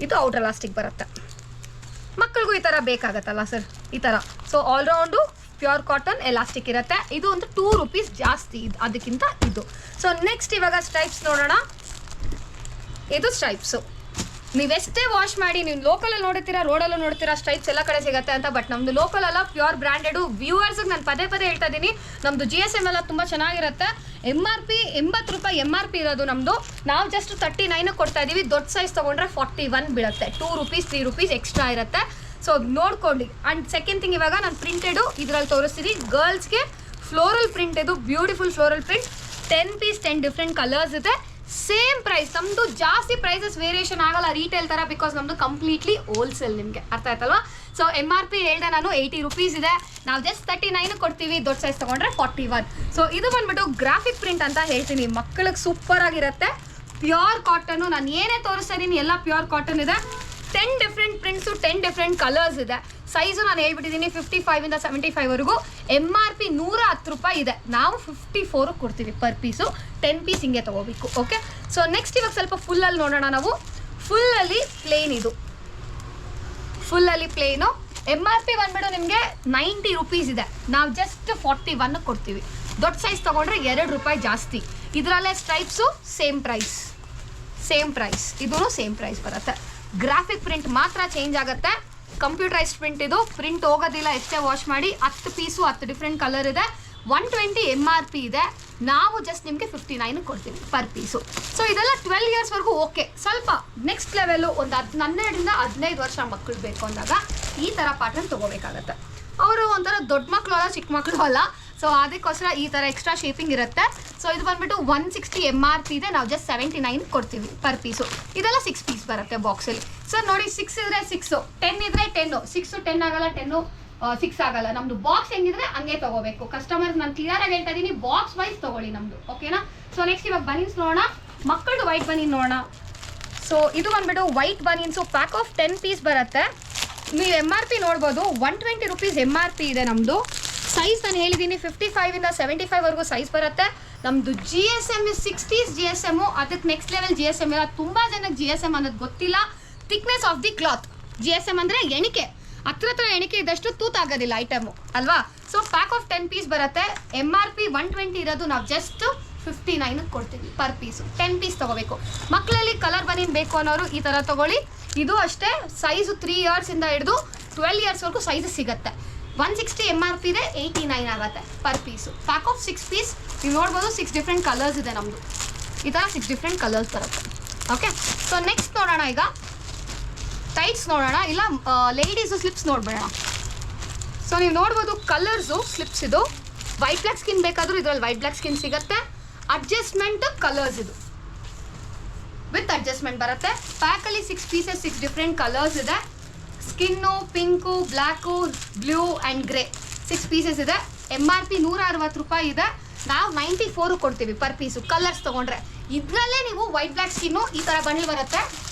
ಇದು ಔಟರ್ ಎಲಾಸ್ಟಿಕ್ ಬರುತ್ತೆ, ಮಕ್ಕಳಿಗೂ ಈ ಥರ ಬೇಕಾಗತ್ತಲ್ಲ ಸರ್, ಈ ಥರ. So all round pure cotton elastic ಇರುತ್ತೆ. ಇದು ಒಂದು 2 ರುಪೀಸ್ ಜಾಸ್ತಿ ಅದಕ್ಕಿಂತ ಇದು. ಸೊ ನೆಕ್ಸ್ಟ್ ಇವಾಗ ಸ್ಟ್ರೈಪ್ಸ್ ನೋಡೋಣ. ಇದು ಸ್ಟ್ರೈಪ್ಸು ನೀವೆಷ್ಟೇ ವಾಶ್ ಮಾಡಿ, ನೀವು ಲೋಕಲಲ್ಲಿ ನೋಡ್ತೀರಾ, ರೋಡಲ್ಲೂ ನೋಡ್ತೀರಾ, ಸ್ಟ್ರೈಪ್ಸ್ ಎಲ್ಲ ಕಡೆ ಸಿಗುತ್ತೆ ಅಂತ. ಬಟ್ ನಮ್ಮದು ಲೋಕಲ್ ಅಲ್ಲ, ಪ್ಯೂರ್ ಬ್ರ್ಯಾಂಡೆಡು. ವ್ಯೂವರ್ಸ್ಗೆ ನಾನು ಪದೇ ಹೇಳ್ತಾ ಇದ್ದೀನಿ, ನಮ್ಮದು GSM ಎಲ್ಲ ತುಂಬ ಚೆನ್ನಾಗಿರುತ್ತೆ. MRP 80 ರೂಪಾಯಿ MRP ಇರೋದು ನಮ್ಮದು, ನಾವು ಜಸ್ಟ್ 39 ಕೊಡ್ತಾ ಇದ್ದೀವಿ. ದೊಡ್ಡ ಸೈಜ್ ತೊಗೊಂಡ್ರೆ 41 ಬೀಳುತ್ತೆ. 2 ರುಪೀಸ್ 3 ರುಪೀಸ್ ಎಕ್ಸ್ಟ್ರಾ ಇರುತ್ತೆ. ಸೊ ನೋಡ್ಕೊಳ್ಳಿ. ಆ್ಯಂಡ್ ಸೆಕೆಂಡ್ ಥಿಂಗ್, ಇವಾಗ ನಾನು ಪ್ರಿಂಟೆಡು ಇದರಲ್ಲಿ ತೋರಿಸ್ತೀನಿ. ಗರ್ಲ್ಸ್ಗೆ ಫ್ಲೋರಲ್ ಪ್ರಿಂಟ್, ಇದು beautiful floral print. 10 piece 10 different colours ಇದೆ. ಸೇಮ್ ಪ್ರೈಸ್, ನಮ್ಮದು ಜಾಸ್ತಿ ಪ್ರೈಸಸ್ ವೇರಿಯೇಷನ್ ಆಗಲ್ಲ ರೀಟೇಲ್ ಥರ, ಬಿಕಾಸ್ ನಮ್ಮದು ಕಂಪ್ಲೀಟ್ಲಿ ಹೋಲ್ಸೇಲ್. ನಿಮಗೆ ಅರ್ಥ ಆಯ್ತಲ್ವಾ? ಸೊ MRP ಹೇಳಿದೆ ನಾನು 80 ರುಪೀಸ್ ಇದೆ, ನಾವು ಜಸ್ಟ್ 39 ಕೊಡ್ತೀವಿ. ದೊಡ್ಡ ಸೈಜ್ ತೊಗೊಂಡ್ರೆ 41. ಸೊ ಇದು ಬಂದ್ಬಿಟ್ಟು ಗ್ರಾಫಿಕ್ ಪ್ರಿಂಟ್ ಅಂತ ಹೇಳ್ತೀನಿ, ಮಕ್ಕಳಿಗೆ ಸೂಪರ್ ಆಗಿರುತ್ತೆ. ಪ್ಯೂರ್ ಕಾಟನ್ನು, ನಾನು ಏನೇ ತೋರಿಸ್ತಾ ಇದ್ದೀನಿ ಎಲ್ಲ ಪ್ಯೂರ್ ಕಾಟನ್ ಇದೆ. 10 ಡಿಫ್ರೆಂಟ್ ಪ್ರಿಂಟ್ಸು, 10 ಡಿಫ್ರೆಂಟ್ ಕಲರ್ಸ್ ಇದೆ. ಸೈಜು ನಾನು ಹೇಳ್ಬಿಟ್ಟಿದ್ದೀನಿ 55 75 ವರೆಗೂ. MRP 110 ರೂಪಾಯಿ ಇದೆ, ನಾವು 54 ಕೊಡ್ತೀವಿ ಪರ್ ಪೀಸು. 10 ಪೀಸ್ ಹಿಂಗೆ ತೊಗೋಬೇಕು. ಓಕೆ, ಸೊ ನೆಕ್ಸ್ಟ್ ಇವಾಗ ಸ್ವಲ್ಪ ಫುಲ್ಲಲ್ಲಿ ನೋಡೋಣ ನಾವು. ಫುಲ್ಲಲ್ಲಿ ಪ್ಲೇನ್, ಇದು ಫುಲ್ಲಲ್ಲಿ ಪ್ಲೇನು. MRP ಬಂದ್ಬಿಟ್ಟು ನಿಮಗೆ 90 ರುಪೀಸ್ ಇದೆ, ನಾವು ಜಸ್ಟ್ 41 ಕೊಡ್ತೀವಿ. ದೊಡ್ಡ ಸೈಜ್ ತೊಗೊಂಡ್ರೆ 2 ರೂಪಾಯಿ ಜಾಸ್ತಿ. ಇದರಲ್ಲೇ ಸ್ಟ್ರೈಪ್ಸು ಸೇಮ್ ಪ್ರೈಸ್, ಇದೂ ಸೇಮ್ ಪ್ರೈಸ್ ಬರುತ್ತೆ. ಗ್ರಾಫಿಕ್ ಪ್ರಿಂಟ್ ಮಾತ್ರ ಚೇಂಜ್ ಆಗುತ್ತೆ. ಕಂಪ್ಯೂಟರೈಸ್ಡ್ ಪ್ರಿಂಟ್, ಇದು ಪ್ರಿಂಟ್ ಹೋಗೋದಿಲ್ಲ ಎಷ್ಟೇ ವಾಶ್ ಮಾಡಿ. 10 ಪೀಸು 10 ಡಿಫ್ರೆಂಟ್ ಕಲರ್ ಇದೆ. 120 MRP ಇದೆ, ನಾವು ಜಸ್ಟ್ ನಿಮಗೆ 59 ಕೊಡ್ತೀವಿ ಪರ್ ಪೀಸು. ಸೊ ಇದೆಲ್ಲ 12 ಇಯರ್ಸ್ವರೆಗೂ ಓಕೆ. ಸ್ವಲ್ಪ ನೆಕ್ಸ್ಟ್ ಲೆವೆಲು ಒಂದು 12ರಿಂದ 15 ವರ್ಷ ಮಕ್ಕಳು ಬೇಕು ಅಂದಾಗ ಈ ಥರ ಪ್ಯಾಟರ್ನ್ ತೊಗೋಬೇಕಾಗತ್ತೆ. ಅವರು ಒಂಥರ ದೊಡ್ಡ ಮಕ್ಕಳು ಅಲ್ಲ, ಚಿಕ್ಕ ಮಕ್ಕಳು ಅಲ್ಲ. ಸೊ ಅದಕ್ಕೋಸ್ಕರ ಈ ಥರ ಎಕ್ಸ್ಟ್ರಾ ಶೇಪಿಂಗ್ ಇರುತ್ತೆ. ಸೊ ಇದು ಬಂದ್ಬಿಟ್ಟು 160 MRP ಇದೆ, ನಾವು ಜಸ್ಟ್ 79 ಕೊಡ್ತೀವಿ ಪರ್ ಪೀಸು. ಇದೆಲ್ಲ 6 ಪೀಸ್ ಬರುತ್ತೆ ಬಾಕ್ಸಲ್ಲಿ. ಸರ್ ನೋಡಿ, 6 ಇದ್ರೆ 6, 10 ಇದ್ರೆ 10, 6 10 ಆಗಲ್ಲ, 10 6 ಆಗಲ್ಲ. ನಮ್ದು ಬಾಕ್ಸ್ ಹೆಂಗಿದ್ರೆ ಹಂಗೆ ತಗೋಬೇಕು. ಕಸ್ಟಮರ್ಸ್ ನಾನು ಕ್ಲಿಯರ್ ಆಗಿ ಹೇಳ್ತಾ ಇದ್ದೀನಿ, ಬಾಕ್ಸ್ ವೈಸ್ ತಗೊಳ್ಳಿ ನಮ್ದು, ಓಕೆನಾ? ಸೊ ನೆಕ್ಸ್ಟ್ ಇವಾಗ ಬನೀನ್ಸ್ ನೋಡೋಣ. ಮಕ್ಕಳದು ವೈಟ್ ಬನೀನ್ ನೋಡೋಣ. ಸೊ ಇದು ಬಂದ್ಬಿಟ್ಟು ವೈಟ್ ಬನೀನ್ಸು, ಪ್ಯಾಕ್ ಆಫ್ 10 ಪೀಸ್ ಬರುತ್ತೆ. ನೀವು MRP ನೋಡ್ಬೋದು, 120 ರುಪೀಸ್ MRP ಇದೆ ನಮ್ಮದು. ಸೈಜ್ ನಾನು ಹೇಳಿದ್ದೀನಿ 55 75 ವರೆಗೂ ಸೈಜ್ ಬರುತ್ತೆ. ನಮ್ಮದು GSM 60s GSM, ಅದಕ್ಕೆ ನೆಕ್ಸ್ಟ್ ಲೆವೆಲ್ GSM ಇಲ್ಲ. ತುಂಬ ಜನಕ್ಕೆ GSM ಅನ್ನೋದು ಗೊತ್ತಿಲ್ಲ. Thickness of the cloth, GSM ಅಂದರೆ ಎಣಿಕೆ, ಹತ್ರ ಎಣಿಕೆ ಇದ್ದಷ್ಟು ತೂತಾಗೋದಿಲ್ಲ ಐಟಮು ಅಲ್ವಾ? ಸೊ ಪ್ಯಾಕ್ ಆಫ್ 10 ಪೀಸ್ ಬರುತ್ತೆ. MRP 120 ಇರೋದು, ನಾವು ಜಸ್ಟ್ 59 ಕೊಡ್ತೀವಿ ಪರ್ ಪೀಸು. 10 ಪೀಸ್ ತೊಗೋಬೇಕು. ಮಕ್ಕಳಲ್ಲಿ ಕಲರ್ ಬನೀನ್ ಬೇಕು ಅನ್ನೋರು ಈ ಥರ ತೊಗೊಳ್ಳಿ. ಇದು ಅಷ್ಟೇ, ಸೈಜು 3 ಇಯರ್ಸಿಂದ ಹಿಡಿದು 12 ಇಯರ್ಸ್ವರೆಗೂ ಸೈಜ್ ಸಿಗುತ್ತೆ. 160 MRP ಇದೆ, 89 ಆಗುತ್ತೆ per piece. Pack of 6 piece, ನೀವು ನೋಡ್ಬೋದು 6 ಡಿಫ್ರೆಂಟ್ ಕಲರ್ಸ್ ಇದೆ ನಮ್ಮದು. ಈ ಥರ 6 ಡಿಫ್ರೆಂಟ್ ಕಲರ್ಸ್ ಬರುತ್ತೆ. ಓಕೆ, ಸೊ ನೆಕ್ಸ್ಟ್ ನೋಡೋಣ. ಈಗ ಟೈಟ್ಸ್ ನೋಡೋಣ, ಇಲ್ಲ ಲೇಡೀಸು ಸ್ಲಿಪ್ಸ್ ನೋಡ್ಬೇಡ. ಸೊ ನೀವು ನೋಡ್ಬೋದು ಕಲರ್ಸು ಸ್ಲಿಪ್ಸ್. ಇದು ವೈಟ್ ಬ್ಲ್ಯಾಕ್ ಸ್ಕಿನ್ ಬೇಕಾದರೂ ಇದರಲ್ಲಿ ವೈಟ್ ಬ್ಲ್ಯಾಕ್ ಸ್ಕಿನ್ ಸಿಗುತ್ತೆ. ಅಡ್ಜಸ್ಟ್ಮೆಂಟ್ ಕಲರ್ಸ್, ಇದು ವಿತ್ ಅಡ್ಜಸ್ಟ್ಮೆಂಟ್ ಬರುತ್ತೆ. ಪ್ಯಾಕಲ್ಲಿ 6 ಪೀಸಸ್, 6 ಡಿಫ್ರೆಂಟ್ ಕಲರ್ಸ್ ಇದೆ. Skin, pink, black, blue and grey 6 pieces ಇದೆ. MRP 160 ರೂಪಾಯಿ ಇದೆ, ನಾವು 94 ಕೊಡ್ತೀವಿ ಪರ್ ಪೀಸು ಕಲರ್ಸ್ ತೊಗೊಂಡ್ರೆ. ಇದರಲ್ಲೇ ನೀವು ವೈಟ್ ಬ್ಲ್ಯಾಕ್ ಸ್ಕಿನ್ನು ಈ ಥರ ಬಂಡಲ್ ಬರುತ್ತೆ.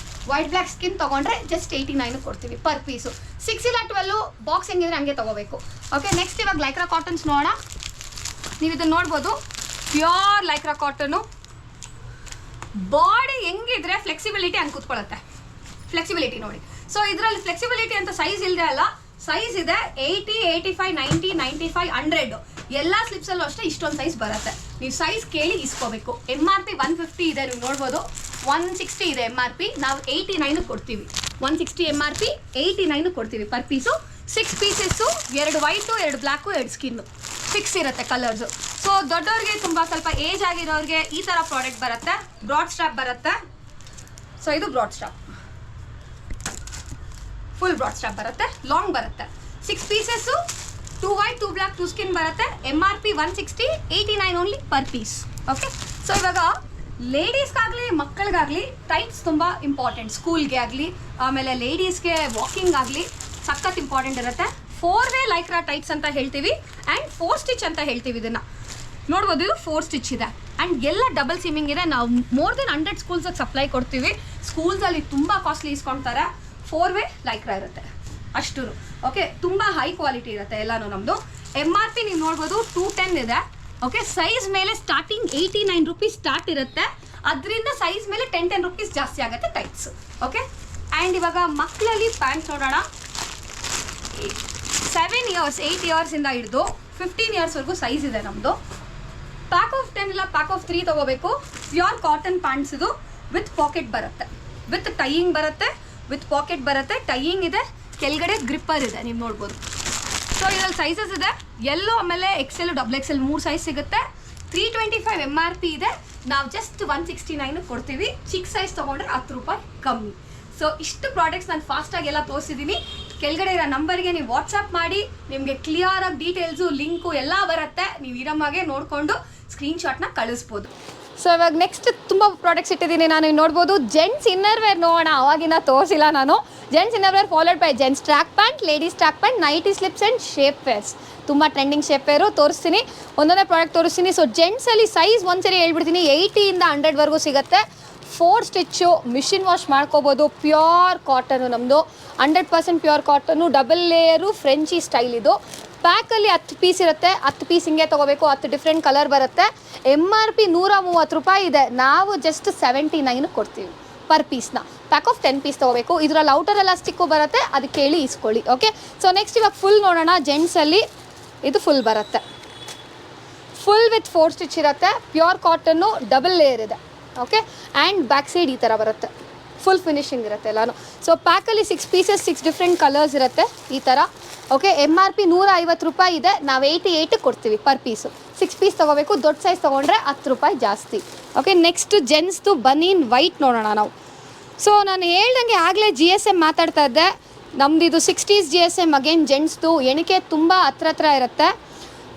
ವೈಟ್ ಬ್ಲ್ಯಾಕ್ ಸ್ಕಿನ್ ತೊಗೊಂಡ್ರೆ ಜಸ್ಟ್ 89 ಕೊಡ್ತೀವಿ ಪರ್ ಪೀಸು. 6 ಇಲ್ಲ 12 ಬಾಕ್ಸ್ ಹೆಂಗಿದ್ರೆ ಹಂಗೆ ತೊಗೋಬೇಕು. ಓಕೆ, ನೆಕ್ಸ್ಟ್ ಇವಾಗ ಲೈಕ್ರಾ ಕಾಟನ್ಸ್ ನೋಡೋಣ. ನೀವು ಇದನ್ನು ನೋಡ್ಬೋದು, ಪ್ಯೂರ್ ಲೈಕ್ರಾ ಕಾಟನು. ಬಾಡಿ ಹೆಂಗಿದ್ರೆ ಫ್ಲೆಕ್ಸಿಬಿಲಿಟಿ ಹಂಗೆ ಕೂತ್ಕೊಳ್ಳುತ್ತೆ. ಫ್ಲೆಕ್ಸಿಬಿಲಿಟಿ ನೋಡಿ. ಸೊ ಇದರಲ್ಲಿ ಫ್ಲೆಕ್ಸಿಬಿಲಿಟಿ ಅಂತ ಸೈಜ್ ಇಲ್ಲದೆ ಅಲ್ಲ, ಸೈಜ್ ಇದೆ 80 85 90 95 100. ಎಲ್ಲ ಸ್ಲಿಪ್ಸಲ್ಲೂ ಅಷ್ಟೇ ಇಷ್ಟೊಂದು ಸೈಜ್ ಬರುತ್ತೆ. ನೀವು ಸೈಜ್ ಕೇಳಿ ಇಸ್ಕೋಬೇಕು. MRP 150 ಇದೆ, ನೀವು ನೋಡ್ಬೋದು. 160 ಇದೆ MRP, ನಾವು 89 ಕೊಡ್ತೀವಿ. 160 MRP 89 ಕೊಡ್ತೀವಿ per piece. 6 pieces, 2 white, 2 black, 2 skin, 6 ಇರುತ್ತೆ ಕಲರ್ಸು. ಸೊ ದೊಡ್ಡವ್ರಿಗೆ, ತುಂಬ ಸ್ವಲ್ಪ ಏಜ್ ಆಗಿರೋರಿಗೆ ಈ ಥರ ಪ್ರಾಡಕ್ಟ್ ಬರುತ್ತೆ. ಬ್ರಾಡ್ ಸ್ಟ್ರಾಪ್ ಬರುತ್ತೆ. ಸೊ ಇದು broad strap, full broad strap ಬರುತ್ತೆ, ಲಾಂಗ್ ಬರುತ್ತೆ. 6 ಪೀಸಸ್ಸು, 2 ವೈಟ್ 2 ಬ್ಲ್ಯಾಕ್ 2 ಸ್ಕಿನ್ ಬರುತ್ತೆ. MRP 160, 89 only per piece. Okay, so ಇವಾಗ ಲೇಡೀಸ್ಗಾಗಲಿ ಮಕ್ಕಳಿಗಾಗಲಿ ಟೈಟ್ಸ್ ತುಂಬ ಇಂಪಾರ್ಟೆಂಟ್. ಸ್ಕೂಲ್ಗೆ ಆಗಲಿ, ಆಮೇಲೆ ಲೇಡೀಸ್ಗೆ ವಾಕಿಂಗ್ ಆಗಲಿ ಸಖತ್ ಇಂಪಾರ್ಟೆಂಟ್ ಇರುತ್ತೆ. 4-ವೇ ಲೈಕ್ರಾ ಟೈಟ್ಸ್ ಅಂತ ಹೇಳ್ತೀವಿ, ಆ್ಯಂಡ್ 4 ಸ್ಟಿಚ್ ಅಂತ ಹೇಳ್ತೀವಿ. ಇದನ್ನು ನೋಡ್ಬೋದು, ಇದು 4 ಸ್ಟಿಚ್ ಇದೆ ಆ್ಯಂಡ್ ಎಲ್ಲ ಡಬಲ್ ಸೀಮಿಂಗ್ ಇದೆ. ನಾವು ಮೋರ್ ದೆನ್ 100 ಸ್ಕೂಲ್ಸಿಗೆ ಸಪ್ಲೈ ಕೊಡ್ತೀವಿ. ಸ್ಕೂಲ್ಸಲ್ಲಿ ತುಂಬ ಕಾಸ್ಟ್ಲಿ ಇಸ್ಕೊಳ್ತಾರೆ. 4 ವೇ ಲೈಕ್ರಾ ಇರುತ್ತೆ ಅಷ್ಟು. ಓಕೆ, ತುಂಬ ಹೈ ಕ್ವಾಲಿಟಿ ಇರುತ್ತೆ ಎಲ್ಲನೂ ನಮ್ಮದು. MRP ನೀವು ನೋಡ್ಬೋದು 210 ಇದೆ. ಓಕೆ, ಸೈಜ್ ಮೇಲೆ ಸ್ಟಾರ್ಟಿಂಗ್ 89 ರುಪೀಸ್ ಸ್ಟಾರ್ಟ್ ಇರುತ್ತೆ. ಅದರಿಂದ ಸೈಜ್ ಮೇಲೆ 10 ರುಪೀಸ್ ಜಾಸ್ತಿ ಆಗುತ್ತೆ ಟೈಟ್ಸ್. ಓಕೆ, ಆ್ಯಂಡ್ ಇವಾಗ ಮಕ್ಕಳಲ್ಲಿ ಪ್ಯಾಂಟ್ ನೋಡೋಣ. 7 ಇಯರ್ಸ್ 8 ಇಯರ್ಸಿಂದ ಹಿಡಿದು 15 ಇಯರ್ಸ್ವರೆಗೂ ಸೈಜ್ ಇದೆ ನಮ್ಮದು. ಪ್ಯಾಕ್ ಆಫ್ 10 ಇಲ್ಲ ಪ್ಯಾಕ್ ಆಫ್ 3 ತೊಗೋಬೇಕು. ಪ್ಯೂರ್ ಕಾಟನ್ ಪ್ಯಾಂಟ್ಸ್ ಇದು, ವಿತ್ ಪಾಕೆಟ್ ಬರುತ್ತೆ, ವಿತ್ ಟೈಯಿಂಗ್ ಬರುತ್ತೆ, ವಿತ್ ಪಾಕೆಟ್ ಬರುತ್ತೆ, ಟೈಯಿಂಗ್ ಇದೆ, ಕೆಳಗಡೆ ಗ್ರಿಪ್ಪರ್ ಇದೆ ನೀವು ನೋಡ್ಬೋದು. ಸೊ ಇದರಲ್ಲಿ ಸೈಜಸ್ ಇದೆ, ಎಲ್ಲೋ ಆಮೇಲೆ XL XXL 3 ಸೈಜ್ ಸಿಗುತ್ತೆ. 325 MRP ಇದೆ, ನಾವು ಜಸ್ಟ್ 169 ಕೊಡ್ತೀವಿ. ಚಿಕ್ಕ ಸೈಜ್ ತೊಗೊಂಡ್ರೆ 10 ರೂಪಾಯಿ ಕಮ್ಮಿ. ಸೊ ಇಷ್ಟು ಪ್ರಾಡಕ್ಟ್ಸ್ ನಾನು ಫಾಸ್ಟಾಗಿ ಎಲ್ಲ ತೋರಿಸಿದ್ದೀನಿ. ಕೆಳಗಡೆ ಇರೋ ನಂಬರ್ಗೆ ನೀವು ವಾಟ್ಸಪ್ ಮಾಡಿ, ನಿಮಗೆ ಕ್ಲಿಯರಾಗಿ ಡೀಟೇಲ್ಸು ಲಿಂಕು ಎಲ್ಲ ಬರುತ್ತೆ. ನೀವು ಇರಮ್ಮಾಗೆ ನೋಡಿಕೊಂಡು ಸ್ಕ್ರೀನ್ಶಾಟ್ನ ಕಳಿಸ್ಬೋದು. ಸೊ ಇವಾಗ ನೆಕ್ಸ್ಟ್ ತುಂಬ ಪ್ರಾಡಕ್ಟ್ಸ್ ಇಟ್ಟಿದ್ದೀನಿ ನಾನು. ನೋಡ್ಬೋದು ಜೆಂಟ್ಸ್ ಇನ್ನರ್ ವೇರ್ ನೋಡೋಣ. ಅವಾಗಿನ ತೋರಿಸಿಲ್ಲ ನಾನು. Gents inner wear followed by gents track pant, ladies track pant, nighty slips and shape wears. ತುಂಬ ಟ್ರೆಂಡಿಂಗ್ ಶೇಪ್ ವೇರು ತೋರಿಸ್ತೀನಿ, ಒಂದೊಂದೇ ಪ್ರಾಡಕ್ಟ್ ತೋರಿಸ್ತೀನಿ. ಸೊ ಜೆಂಟ್ಸಲ್ಲಿ ಸೈಜ್ ಒಂದ್ಸರಿ ಹೇಳ್ಬಿಡ್ತೀನಿ, 80ಇಂದ 100ವರೆಗೂ ಸಿಗುತ್ತೆ. 4 ಸ್ಟಿಚ್ಚು, ಮಿಷಿನ್ ವಾಶ್ ಮಾಡ್ಕೋಬೋದು. ಪ್ಯೂರ್ ಕಾಟನು ನಮ್ಮದು, 100% pure cotton, double layer, frenchie style ಇದು. ಪ್ಯಾಕಲ್ಲಿ 10 ಪೀಸ್ ಇರುತ್ತೆ. 10 ಪೀಸ್ ಹಿಂಗೆ ತೊಗೋಬೇಕು, 10 ಡಿಫ್ರೆಂಟ್ ಕಲರ್ ಬರುತ್ತೆ. MRP 130 ರೂಪಾಯಿ ಇದೆ, ನಾವು ಜಸ್ಟ್ 79 ಕೊಡ್ತೀವಿ ಪರ್ ಪೀಸ್ನ. ಪ್ಯಾಕ್ ಆಫ್ 10 ಪೀಸ್ ತೊಗೋಬೇಕು. ಇದರಲ್ಲಿ ಔಟರ್ ಎಲ್ಲ ಸ್ಟಿಕ್ಕು ಬರುತ್ತೆ, ಅದಕ್ಕೆ ಕೇಳಿ ಇಸ್ಕೊಳ್ಳಿ. ಓಕೆ, ಸೊ ನೆಕ್ಸ್ಟ್ ಇವಾಗ ಫುಲ್ ನೋಡೋಣ. ಜೆಂಟ್ಸಲ್ಲಿ ಇದು ಫುಲ್ ಬರುತ್ತೆ, ಫುಲ್ ವಿತ್ 4 ಸ್ಟಿಚ್ ಇರುತ್ತೆ. ಪ್ಯೂರ್ ಕಾಟನ್ನು, ಡಬಲ್ ಲೇಯರ್ ಇದೆ. ಓಕೆ, ಆ್ಯಂಡ್ ಬ್ಯಾಕ್ ಸೈಡ್ ಈ ಥರ ಬರುತ್ತೆ, ಫುಲ್ ಫಿನಿಶಿಂಗ್ ಇರುತ್ತೆ ಎಲ್ಲನೂ. ಸೊ ಪ್ಯಾಕಲ್ಲಿ 6 ಪೀಸಸ್, 6 ಡಿಫ್ರೆಂಟ್ ಕಲರ್ಸ್ ಇರುತ್ತೆ ಈ ಥರ. ಓಕೆ, MRP 150 ರೂಪಾಯಿ ಇದೆ, ನಾವು 88 ಕೊಡ್ತೀವಿ ಪರ್ ಪೀಸು. 6 ಪೀಸ್ ತೊಗೋಬೇಕು, ದೊಡ್ಡ ಸೈಜ್ ತೊಗೊಂಡ್ರೆ 10 ರೂಪಾಯಿ ಜಾಸ್ತಿ. ಓಕೆ, ನೆಕ್ಸ್ಟು ಜೆಂಟ್ಸ್ದು ಬನೀನ್ ವೈಟ್ ನೋಡೋಣ ನಾವು. ಸೊ ನಾನು ಹೇಳ್ದಂಗೆ ಆಗಲೇ GSM ಮಾತಾಡ್ತಾ ಇದ್ದೆ. ನಮ್ಮದು ಇದು 60s GSM. ಅಗೇನ್ ಜೆಂಟ್ಸ್ದು ಎಣಿಕೆ ತುಂಬ ಹತ್ರ ಇರುತ್ತೆ,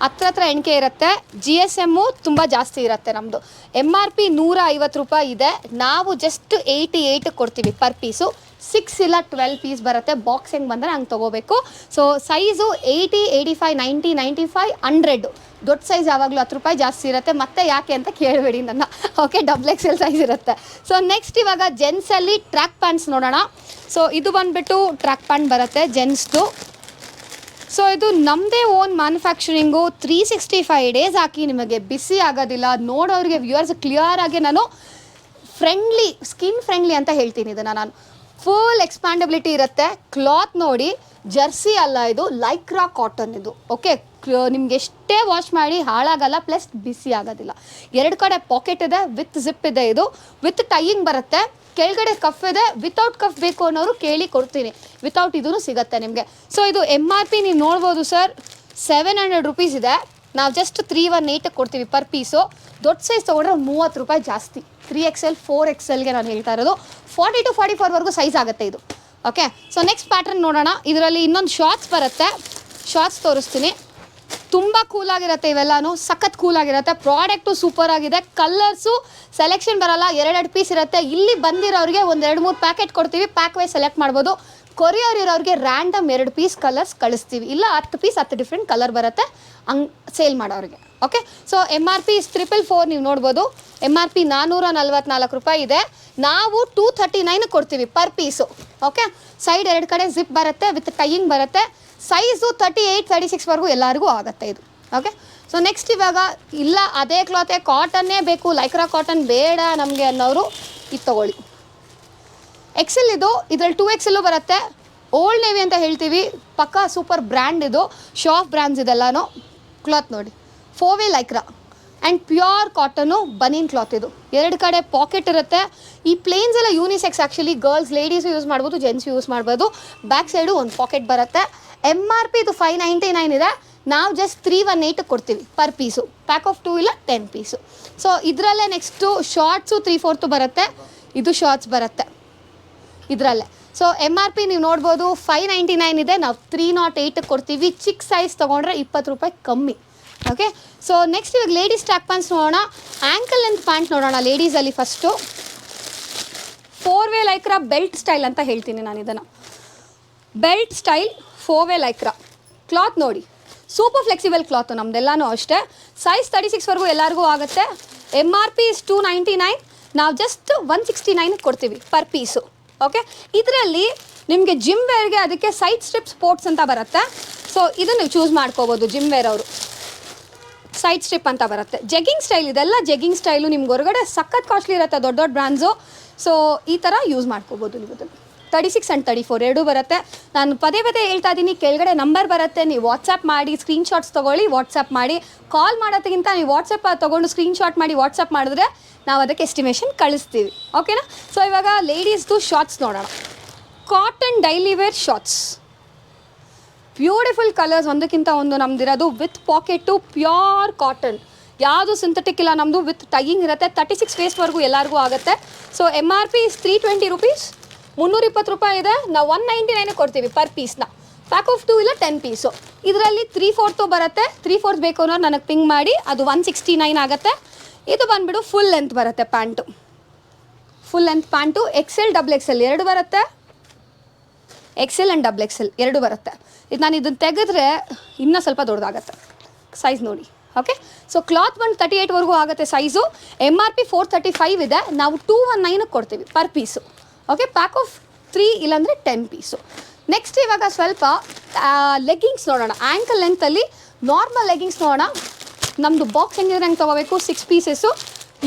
ಹತ್ರ ಎಣಿಕೆ ಇರುತ್ತೆ. GSM ತುಂಬ ಜಾಸ್ತಿ ಇರುತ್ತೆ ನಮ್ಮದು. MRP 150 ರೂಪಾಯಿ ಇದೆ, ನಾವು ಜಸ್ಟ್ 88 ಕೊಡ್ತೀವಿ ಪರ್ ಪೀಸು. 6 ಇಲ್ಲ 12 ಪೀಸ್ ಬರುತ್ತೆ. ಬಾಕ್ಸ್ ಹೆಂಗೆ ಬಂದರೆ ಹಂಗೆ ತೊಗೋಬೇಕು. So size 80, 85, 90, 95, 100. ದೊಡ್ಡ ಸೈಜ್ ಯಾವಾಗಲೂ 10 ರೂಪಾಯಿ ಜಾಸ್ತಿ ಇರುತ್ತೆ. ಮತ್ತೆ ಯಾಕೆ ಅಂತ ಕೇಳಬೇಡಿ ನನ್ನ. ಓಕೆ, XXL ಸೈಜ್ ಇರುತ್ತೆ. ಸೊ ನೆಕ್ಸ್ಟ್ ಇವಾಗ ಜೆಂಟ್ಸಲ್ಲಿ ಟ್ರ್ಯಾಕ್ ಪ್ಯಾಂಟ್ಸ್ ನೋಡೋಣ. ಸೊ ಇದು ಬಂದುಬಿಟ್ಟು ಟ್ರ್ಯಾಕ್ ಪ್ಯಾಂಟ್ ಬರುತ್ತೆ ಜೆಂಟ್ಸ್ದು. ಸೊ ಇದು ನಮ್ಮದೇ ಓನ್ ಮ್ಯಾನುಫ್ಯಾಕ್ಚರಿಂಗು. 365 ಡೇಸ್ ಹಾಕಿ ನಿಮಗೆ ಬಿಸಿ ಆಗೋದಿಲ್ಲ. ನೋಡೋರಿಗೆ ವ್ಯೂವರ್ಸ್ ಕ್ಲಿಯರಾಗಿ ನಾನು ಫ್ರೆಂಡ್ಲಿ, ಸ್ಕಿನ್ ಫ್ರೆಂಡ್ಲಿ ಅಂತ ಹೇಳ್ತೀನಿ ಇದನ್ನು ನಾನು. ಫುಲ್ ಎಕ್ಸ್ಪ್ಯಾಂಡಬಿಲಿಟಿ ಇರುತ್ತೆ. ಕ್ಲಾತ್ ನೋಡಿ, ಜರ್ಸಿ ಅಲ್ಲ ಇದು, ಲೈಕ್ರಾ ಕಾಟನ್ ಇದು. ಓಕೆ, ನಿಮ್ಗೆ ಎಷ್ಟೇ ವಾಶ್ ಮಾಡಿ ಹಾಳಾಗಲ್ಲ, ಪ್ಲಸ್ ಬಿಸಿ ಆಗೋದಿಲ್ಲ. 2 ಕಡೆ ಪಾಕೆಟ್ ಇದೆ, ವಿತ್ ಜಿಪ್ ಇದೆ. ಇದು ವಿತ್ ಟೈಯಿಂಗ್ ಬರುತ್ತೆ, ಕೆಳಗಡೆ ಕಫ್ ಇದೆ. ವಿತೌಟ್ ಕಫ್ ಬೇಕು ಅನ್ನೋರು ಕೇಳಿ ಕೊಡ್ತೀನಿ, ವಿತೌಟ್ ಇದೂ ಸಿಗುತ್ತೆ ನಿಮಗೆ. ಸೊ ಇದು MRP ನೀವು ನೋಡ್ಬೋದು ಸರ್, 700 ರೂಪೀಸ್ ಇದೆ, ನಾವು ಜಸ್ಟ್ 318 ಕೊಡ್ತೀವಿ ಪರ್ ಪೀಸು. ದೊಡ್ಡ ಸೈಜ್ ತೊಗೊಂಡ್ರೆ 30 ರೂಪಾಯಿ ಜಾಸ್ತಿ. 3XL 4XLಗೆ ನಾನು ಹೇಳ್ತಾ ಇರೋದು. 40 to 44ವರೆಗೂ ಸೈಜ್ ಆಗುತ್ತೆ ಇದು. ಓಕೆ, ಸೊ ನೆಕ್ಸ್ಟ್ ಪ್ಯಾಟ್ರನ್ ನೋಡೋಣ. ಇದರಲ್ಲಿ ಇನ್ನೊಂದು ಶಾರ್ಟ್ಸ್ ಬರುತ್ತೆ, ಶಾರ್ಟ್ಸ್ ತೋರಿಸ್ತೀನಿ. ತುಂಬ ಕೂಲಾಗಿರುತ್ತೆ ಇವೆಲ್ಲನೂ, ಸಖತ್ ಕೂಲಾಗಿರುತ್ತೆ. ಪ್ರಾಡಕ್ಟು ಸೂಪರ್ ಆಗಿದೆ. ಕಲರ್ಸು ಸೆಲೆಕ್ಷನ್ ಬರೋಲ್ಲ, 2 ಪೀಸ್ ಇರುತ್ತೆ. ಇಲ್ಲಿ ಬಂದಿರೋರಿಗೆ ಒಂದು 2-3 ಪ್ಯಾಕೆಟ್ ಕೊಡ್ತೀವಿ, ಪ್ಯಾಕ್ ವೈಸ್ ಸೆಲೆಕ್ಟ್ ಮಾಡ್ಬೋದು. ಕೊರಿಯರ್ ಇರೋರಿಗೆ ರ್ಯಾಂಡಮ್ 2 ಪೀಸ್ ಕಲರ್ಸ್ ಕಳಿಸ್ತೀವಿ, ಇಲ್ಲ 10 ಪೀಸ್ 10 ಡಿಫ್ರೆಂಟ್ ಕಲರ್ ಬರುತ್ತೆ ಹಂಗೆ ಸೇಲ್ ಮಾಡೋರಿಗೆ. ಓಕೆ, ಸೊ MRP 444 ನೀವು ನೋಡ್ಬೋದು. MRP 444 ರೂಪಾಯಿ ಇದೆ, ನಾವು 239 ಕೊಡ್ತೀವಿ ಪರ್ ಪೀಸು. ಓಕೆ, ಸೈಡ್ 2 ಕಡೆ ಜಿಪ್ ಬರುತ್ತೆ, ವಿತ್ ಟೈಯಿಂಗ್ ಬರುತ್ತೆ. ಸೈಜು 38, 36ವರೆಗೂ ಎಲ್ಲರಿಗೂ ಆಗುತ್ತೆ ಇದು. ಓಕೆ, ಸೊ ನೆಕ್ಸ್ಟ್ ಇವಾಗ ಇಲ್ಲ ಅದೇ ಕ್ಲಾತೆ ಕಾಟನ್ನೇ ಬೇಕು, ಲೈಕ್ರಾ ಕಾಟನ್ ಬೇಡ ನಮಗೆ ಅನ್ನೋರು ಇದು ತೊಗೊಳ್ಳಿ. XL ಇದು, ಇದರಲ್ಲಿ 2XL ಬರುತ್ತೆ. ಓಲ್ಡ್ ನೇವಿ ಅಂತ ಹೇಳ್ತೀವಿ, ಪಕ್ಕಾ ಸೂಪರ್ ಬ್ರ್ಯಾಂಡ್ ಇದು. ಶಾಫ್ ಬ್ರ್ಯಾಂಡ್ಸ್ ಇದೆಲ್ಲನೂ. ಕ್ಲಾತ್ ನೋಡಿ, 4 way Lycra and pure cotton banian cloth ಇದು. 2 ಕಡೆ ಪಾಕೆಟ್ ಇರುತ್ತೆ. ಈ ಪ್ಲೇನ್ಸ್ ಎಲ್ಲ unisex actually, girls ladies use ಮಾಡ್ಬೋದು, ಜೆಂಟ್ಸ್ ಯೂಸ್ ಮಾಡ್ಬೋದು. ಬ್ಯಾಕ್ ಸೈಡು ಒಂದು ಪಾಕೆಟ್ ಬರುತ್ತೆ. MRP ಇದು 599 ಇದೆ, ನಾವು ಜಸ್ಟ್ 318 ಕೊಡ್ತೀವಿ ಪರ್ ಪೀಸು. ಪ್ಯಾಕ್ ಆಫ್ 2 ಇಲ್ಲ 10 ಪೀಸು. ಸೊ ಇದರಲ್ಲೇ ನೆಕ್ಸ್ಟು ಶಾರ್ಟ್ಸು 3/4 ಬರುತ್ತೆ. ಇದು ಶಾರ್ಟ್ಸ್ ಬರುತ್ತೆ ಇದರಲ್ಲೇ. ಸೊ MRP ನೀವು ನೋಡ್ಬೋದು 599 ಇದೆ, ನಾವು 308 ಕೊಡ್ತೀವಿ. ಚಿಕ್ಕ ಸೈಜ್ ತೊಗೊಂಡ್ರೆ 20 ರೂಪಾಯಿ ಕಮ್ಮಿ. ಓಕೆ, ಸೊ ನೆಕ್ಸ್ಟ್ ಇವಾಗ ಲೇಡೀಸ್ ಟ್ರ್ಯಾಕ್ ಪ್ಯಾಂಟ್ಸ್ ನೋಡೋಣ. ಆ್ಯಂಕಲ್ ಲೆಂತ್ ಪ್ಯಾಂಟ್ ನೋಡೋಣ ಲೇಡೀಸಲ್ಲಿ. First 4 way Lycra belt style ಅಂತ ಹೇಳ್ತೀನಿ ನಾನು ಇದನ್ನು. Belt style 4 way Lycra. Cloth ನೋಡಿ, ಸೂಪರ್ ಫ್ಲೆಕ್ಸಿಬಲ್ ಕ್ಲಾತು ನಮ್ದೆಲ್ಲನೂ ಅಷ್ಟೇ. ಸೈಜ್ 36ವರೆಗೂ ಎಲ್ಲರಿಗೂ ಆಗುತ್ತೆ. MRP 299, ನಾವು ಜಸ್ಟ್ 169 ಕೊಡ್ತೀವಿ ಪರ್ ಪೀಸು. ಓಕೆ, ಇದರಲ್ಲಿ ನಿಮಗೆ ಜಿಮ್ ವೇರ್ಗೆ ಅದಕ್ಕೆ ಸೈಡ್ ಸ್ಟ್ರಿಪ್ ಸ್ಪೋರ್ಟ್ಸ್ ಅಂತ ಬರುತ್ತೆ. ಸೊ ಇದನ್ನು ನೀವು ಚೂಸ್ ಮಾಡ್ಕೋಬೋದು. ಜಿಮ್ ವೇರ್ ಅವರು ಸೈಡ್ ಸ್ಟ್ರಿಪ್ ಅಂತ ಬರುತ್ತೆ. ಜೆಗ್ಗಿಂಗ್ ಸ್ಟೈಲ್, ಇದೆಲ್ಲ ಜೆಗ್ಗಿಂಗ್ ಸ್ಟೈಲು. ನಿಮ್ಗೆ ಹೊರಗಡೆ ಸಖತ್ ಕಾಸ್ಟ್ಲಿ ಇರುತ್ತೆ, ದೊಡ್ಡ ದೊಡ್ಡ ಬ್ರ್ಯಾಂಡ್ಸು. ಸೊ ಈ ಥರ ಯೂಸ್ ಮಾಡ್ಕೋಬೋದು ನೀವು ಇದನ್ನು. 36 and 34 ಎರಡೂ ಬರುತ್ತೆ. ನಾನು ಪದೇ ಪದೇ ಹೇಳ್ತಾ ಇದ್ದೀನಿ, ಕೆಳಗಡೆ ನಂಬರ್ ಬರುತ್ತೆ, ನೀವು ವಾಟ್ಸಪ್ ಮಾಡಿ ಸ್ಕ್ರೀನ್ಶಾಟ್ಸ್ ತೊಗೊಳ್ಳಿ, ವಾಟ್ಸಪ್ ಮಾಡಿ. ಕಾಲ್ ಮಾಡೋದಕ್ಕಿಂತ ನೀವು ವಾಟ್ಸಪ್ ತೊಗೊಂಡು ಸ್ಕ್ರೀನ್ಶಾಟ್ ಮಾಡಿ ವಾಟ್ಸಪ್ ಮಾಡಿದ್ರೆ ನಾವು ಅದಕ್ಕೆ ಎಸ್ಟಿಮೇಷನ್ ಕಳಿಸ್ತೀವಿ. ಓಕೆನಾ? ಸೊ ಇವಾಗ ಲೇಡೀಸ್ದು ಶಾರ್ಟ್ಸ್ ನೋಡೋಣ. Cotton daily wear shorts, beautiful colours, ಒಂದಕ್ಕಿಂತ ಒಂದು ನಮ್ದಿರೋದು. ವಿತ್ ಪಾಕೆಟು, ಪ್ಯೂರ್ ಕಾಟನ್, ಯಾವುದು ಸಿಂಥೆಟಿಕ್ ಇಲ್ಲ ನಮ್ಮದು. ವಿತ್ ಟೈಯಿಂಗ್ ಇರುತ್ತೆ. 36 ವೇಸ್ಟ್ವರೆಗೂ ಎಲ್ಲರಿಗೂ ಆಗುತ್ತೆ. ಸೊ MRP ಇಸ್ 320 rupees, 320 ರೂಪಾಯಿ ಇದೆ. ನಾವು 199 ಕೊಡ್ತೀವಿ ಪರ್ ಪೀಸ್ನ. ಪ್ಯಾಕ್ ಆಫ್ 2 ಇಲ್ಲ 10 ಪೀಸು. ಇದರಲ್ಲಿ 3/4 ಬರುತ್ತೆ. 3/4 ಬೇಕು ಅನ್ನೋರು ನನಗೆ ಪಿಂಗ್ ಮಾಡಿ, ಅದು 169 ಆಗುತ್ತೆ. ಇದು ಬಂದುಬಿಡು ಫುಲ್ ಲೆಂತ್ ಬರುತ್ತೆ pant. Full length pant XL XXL ಎರಡು ಬರುತ್ತೆ. XL and XXL ಎರಡು ಬರುತ್ತೆ. ಇದು ನಾನು ಇದನ್ನು ತೆಗೆದ್ರೆ ಇನ್ನೂ ಸ್ವಲ್ಪ ದೊಡ್ಡದಾಗತ್ತೆ. ಸೈಜ್ ನೋಡಿ. ಓಕೆ, ಸೊ ಕ್ಲಾತ್ ಬಂದು 38ವರೆಗೂ ಆಗುತ್ತೆ ಸೈಜು. MRP 435 ಇದೆ. ನಾವು 219 ಕೊಡ್ತೀವಿ per piece. Okay, pack of 3 ಇಲ್ಲಾಂದರೆ 10 ಪೀಸು. ನೆಕ್ಸ್ಟ್ ಇವಾಗ ಸ್ವಲ್ಪ ಲೆಗ್ಗಿಂಗ್ಸ್ ನೋಡೋಣ. ಆ್ಯಂಕಲ್ ಲೆಂತಲ್ಲಿ ನಾರ್ಮಲ್ ಲೆಗ್ಗಿಂಗ್ಸ್ ನೋಡೋಣ. ನಮ್ಮದು ಬಾಕ್ಸ್ ಹೆಂಗಿದ್ರೆ ಹೆಂಗೆ ತೊಗೋಬೇಕು, 6 ಪೀಸಸ್ಸು.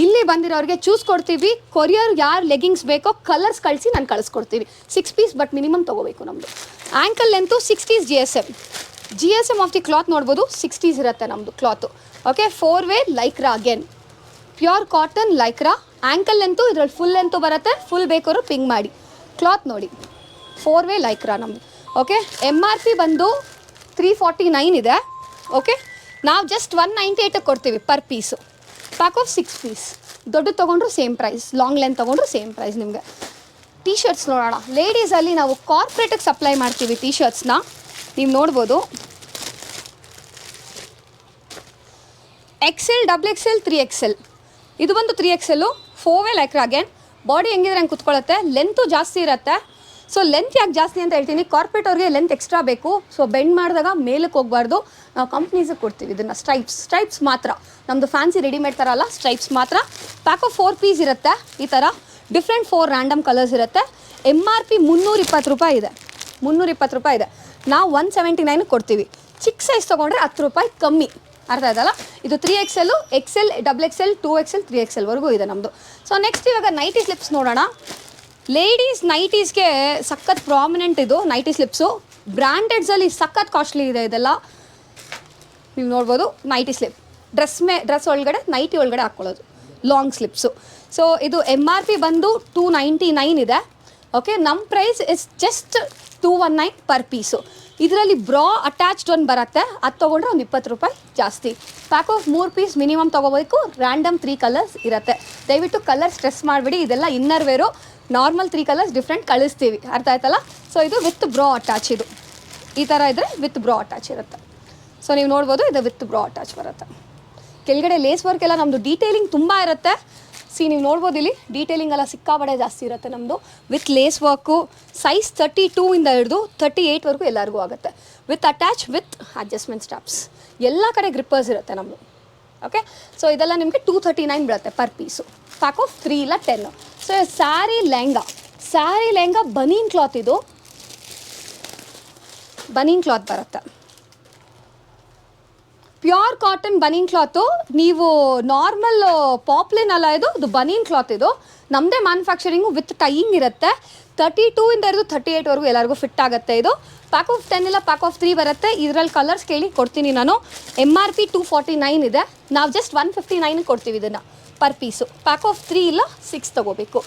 ಇಲ್ಲಿ ಬಂದಿರೋರಿಗೆ ಚೂಸ್ ಕೊಡ್ತೀವಿ. ಕೊರಿಯರ್ ಯಾರು ಲೆಗ್ಗಿಂಗ್ಸ್ ಬೇಕೋ ಕಲರ್ಸ್ ಕಳಿಸಿ ನಾನು ಕಳಿಸ್ಕೊಡ್ತೀವಿ. 6 ಪೀಸ್ ಬಟ್ ಮಿನಿಮಮ್ ತೊಗೋಬೇಕು ನಮ್ಮದು. Ankle length 60s GSM of the cloth ನೋಡ್ಬೋದು. 60s ಇರುತ್ತೆ ನಮ್ಮದು cloth. Okay, 4 way Lycra, again pure cotton Lycra. Ankle length ಇದರಲ್ಲಿ ಫುಲ್ ಲೆಂತು ಬರುತ್ತೆ. ಫುಲ್ ಬೇಕಾದ್ರು ಪಿಂಗ್ ಮಾಡಿ. ಕ್ಲಾತ್ ನೋಡಿ, 4 ವೇ ಲೈಕ್ರಾ ನಮ್ಮದು. ಓಕೆ, MRP ಬಂದು 349 ಇದೆ. ಓಕೆ, ನಾವು ಜಸ್ಟ್ 198 ಕೊಡ್ತೀವಿ per piece. Pack of 6 piece. ದೊಡ್ಡ ತೊಗೊಂಡ್ರು ಸೇಮ್ ಪ್ರೈಸ್, ಲಾಂಗ್ ಲೆಂತ್ ತೊಗೊಂಡ್ರು ಸೇಮ್ ಪ್ರೈಸ್ ನಿಮಗೆ. ಟೀ ಶರ್ಟ್ಸ್ ನೋಡೋಣ. ಲೇಡೀಸಲ್ಲಿ ನಾವು ಕಾರ್ಪೊರೇಟಿಗೆ ಸಪ್ಲೈ ಮಾಡ್ತೀವಿ ಟೀ ಶರ್ಟ್ಸ್ನ. ನೀವು ನೋಡ್ಬೋದು. XL XXL 3XL. ಇದು ಬಂದು 3XL 4 way Lycra. Again body ಹೆಂಗಿದ್ರೆ ಹಂಗೆ ಕುತ್ಕೊಳ್ಳುತ್ತೆ. ಲೆಂತು ಜಾಸ್ತಿ ಇರುತ್ತೆ. ಸೊ ಲೆಂತ್ ಯಾಕೆ ಜಾಸ್ತಿ ಅಂತ ಹೇಳ್ತೀನಿ, ಕಾರ್ಪೊರೇಟ್ ಅವ್ರಿಗೆ ಲೆಂತ್ ಎಕ್ಸ್ಟ್ರಾ ಬೇಕು. ಸೊ ಬೆಂಡ್ ಮಾಡಿದಾಗ ಮೇಲಕ್ಕೆ ಹೋಗಬಾರ್ದು. ನಾವು ಕಂಪ್ನೀಸಿಗೆ ಕೊಡ್ತೀವಿ ಇದನ್ನು. ಸ್ಟ್ರೈಪ್ಸ್ ಮಾತ್ರ, ನಮ್ಮದು ಫ್ಯಾನ್ಸಿ ರೆಡಿಮೇಡ್ ಥರ ಅಲ್ಲ, ಸ್ಟ್ರೈಪ್ಸ್ ಮಾತ್ರ. ಪ್ಯಾಕ್ ಆಫ್ 4 ಪೀಸ್ ಇರುತ್ತೆ. ಈ ಥರ ಡಿಫ್ರೆಂಟ್ 4 ರ್ಯಾಂಡಮ್ ಕಲರ್ಸ್ ಇರುತ್ತೆ. MRP 320 ರೂಪಾಯಿ ಇದೆ. 320 ರೂಪಾಯಿ ಇದೆ. ನಾವು 179 ಕೊಡ್ತೀವಿ. ಚಿಕ್ಕ ಸೈಜ್ ತೊಗೊಂಡ್ರೆ 10 ರೂಪಾಯಿ ಕಮ್ಮಿ. ಅರ್ಥ ಆಯ್ತಲ್ಲ? ಇದು 3XL, XL, XXL, 2XL, 3XL ಇದೆ ನಮ್ಮದು. ಸೊ ನೆಕ್ಸ್ಟ್ ಇವಾಗ ನೈಟಿ ಸ್ಲಿಪ್ಸ್ ನೋಡೋಣ. ಲೇಡೀಸ್ ನೈಟೀಸ್ಗೆ ಸಖತ್ ಪ್ರಾಮಿನೆಂಟ್ ಇದು ನೈಟಿ ಸ್ಲಿಪ್ಸು. ಬ್ರ್ಯಾಂಡೆಡ್ಸಲ್ಲಿ ಸಖತ್ ಕಾಸ್ಟ್ಲಿ ಇದೆ ಇದೆಲ್ಲ. ನೀವು ನೋಡ್ಬೋದು ನೈಟಿ ಸ್ಲಿಪ್. ಡ್ರೆಸ್ ಒಳಗಡೆ ನೈಟಿ ಒಳಗಡೆ ಹಾಕ್ಕೊಳ್ಳೋದು ಲಾಂಗ್ ಸ್ಲಿಪ್ಸು. ಸೊ ಇದು MRP ಬಂದು 299 ಇದೆ. ಓಕೆ, ನಮ್ಮ price is just 219 per piece. ಇದರಲ್ಲಿ ಬ್ರಾ ಅಟ್ಯಾಚ್ಡ್ ಒಂದು ಬರುತ್ತೆ. ಅದು ತೊಗೊಂಡ್ರೆ ಒಂದು 20 ರೂಪಾಯಿ ಜಾಸ್ತಿ. ಪ್ಯಾಕ್ ಆಫ್ 3 ಪೀಸ್ ಮಿನಿಮಮ್ ತೊಗೋಬೇಕು. ರ್ಯಾಂಡಮ್ 3 ಕಲರ್ಸ್ ಇರುತ್ತೆ. ದಯವಿಟ್ಟು ಕಲರ್ ಸ್ಟ್ರೆಸ್ ಮಾಡಿಬಿಡಿ. ಇದೆಲ್ಲ inner wear. Normal 3 colours different ಕಳಿಸ್ತೀವಿ. ಅರ್ಥ ಆಯ್ತಲ್ಲ? ಸೊ ಇದು ವಿತ್ ಬ್ರಾ ಅಟ್ಯಾಚ್. ಇದು ಈ ಥರ ಇದ್ದರೆ ವಿತ್ ಬ್ರಾ ಅಟ್ಯಾಚ್ ಇರುತ್ತೆ. ಸೊ ನೀವು ನೋಡ್ಬೋದು, ಇದು ವಿತ್ ಬ್ರಾ ಅಟ್ಯಾಚ್ ಬರುತ್ತೆ. ಕೆಳಗಡೆ ಲೇಸ್ ವರ್ಕ್ ಎಲ್ಲ ನಮ್ಮದು ಡೀಟೇಲಿಂಗ್ ತುಂಬ ಇರುತ್ತೆ. ನೀವು ನೋಡ್ಬೋದು ಇಲ್ಲಿ ಡೀಟೇಲಿಂಗ್ ಎಲ್ಲ ಸಿಕ್ಕಾಬಡೆ ಜಾಸ್ತಿ ಇರುತ್ತೆ ನಮ್ಮದು. With lace work. ಸೈಜ್ 32 ಇಂದ ಹಿಡಿದು 38ವರೆಗೂ ಎಲ್ಲರಿಗೂ ಆಗುತ್ತೆ. With attach, with adjustment stops. ಎಲ್ಲ ಕಡೆ ಗ್ರಿಪ್ಪರ್ಸ್ ಇರುತ್ತೆ ನಮ್ಮದು. ಓಕೆ, ಸೊ ಇದೆಲ್ಲ ನಿಮಗೆ 239 ಬೀಳುತ್ತೆ ಪರ್ ಪೀಸು. ಪ್ಯಾಕ್ ಆಫ್ 3 ಇಲ್ಲ 10. So sari lehenga banian cloth. ಇದು ಬನೀನ್ ಕ್ಲಾತ್ ಬರುತ್ತೆ. Pure cotton banian cloth. ನೀವು ನಾರ್ಮಲ್ ಪಾಪ್ಲಿನ್ ಅಲ್ಲ, ಇದು ಬನೀನ್ ಕ್ಲಾತ್. ಇದು ನಮ್ಮದೇ ಮ್ಯಾನುಫ್ಯಾಕ್ಚರಿಂಗು. ವಿತ್ ಟೈಯಿಂಗ್ ಇರುತ್ತೆ. 32 ಇಂದ ಹಿಡಿದು 38ವರೆಗೂ ಎಲ್ಲರಿಗೂ ಫಿಟ್ ಆಗುತ್ತೆ ಇದು. ಪ್ಯಾಕ್ ಆಫ್ 10 ಇಲ್ಲ ಪ್ಯಾಕ್ ಆಫ್ 3 ಬರುತ್ತೆ. ಇದರಲ್ಲಿ ಕಲರ್ಸ್ ಕೇಳಿ ಕೊಡ್ತೀನಿ ನಾನು. MRP 249 ಇದೆ. ನಾವು ಜಸ್ಟ್ 159 ಕೊಡ್ತೀವಿ ಇದನ್ನು ಪರ್ ಪೀಸು. ಪ್ಯಾಕ್ ಆಫ್ 3 ಇಲ್ಲ 6 ತೊಗೋಬೇಕು.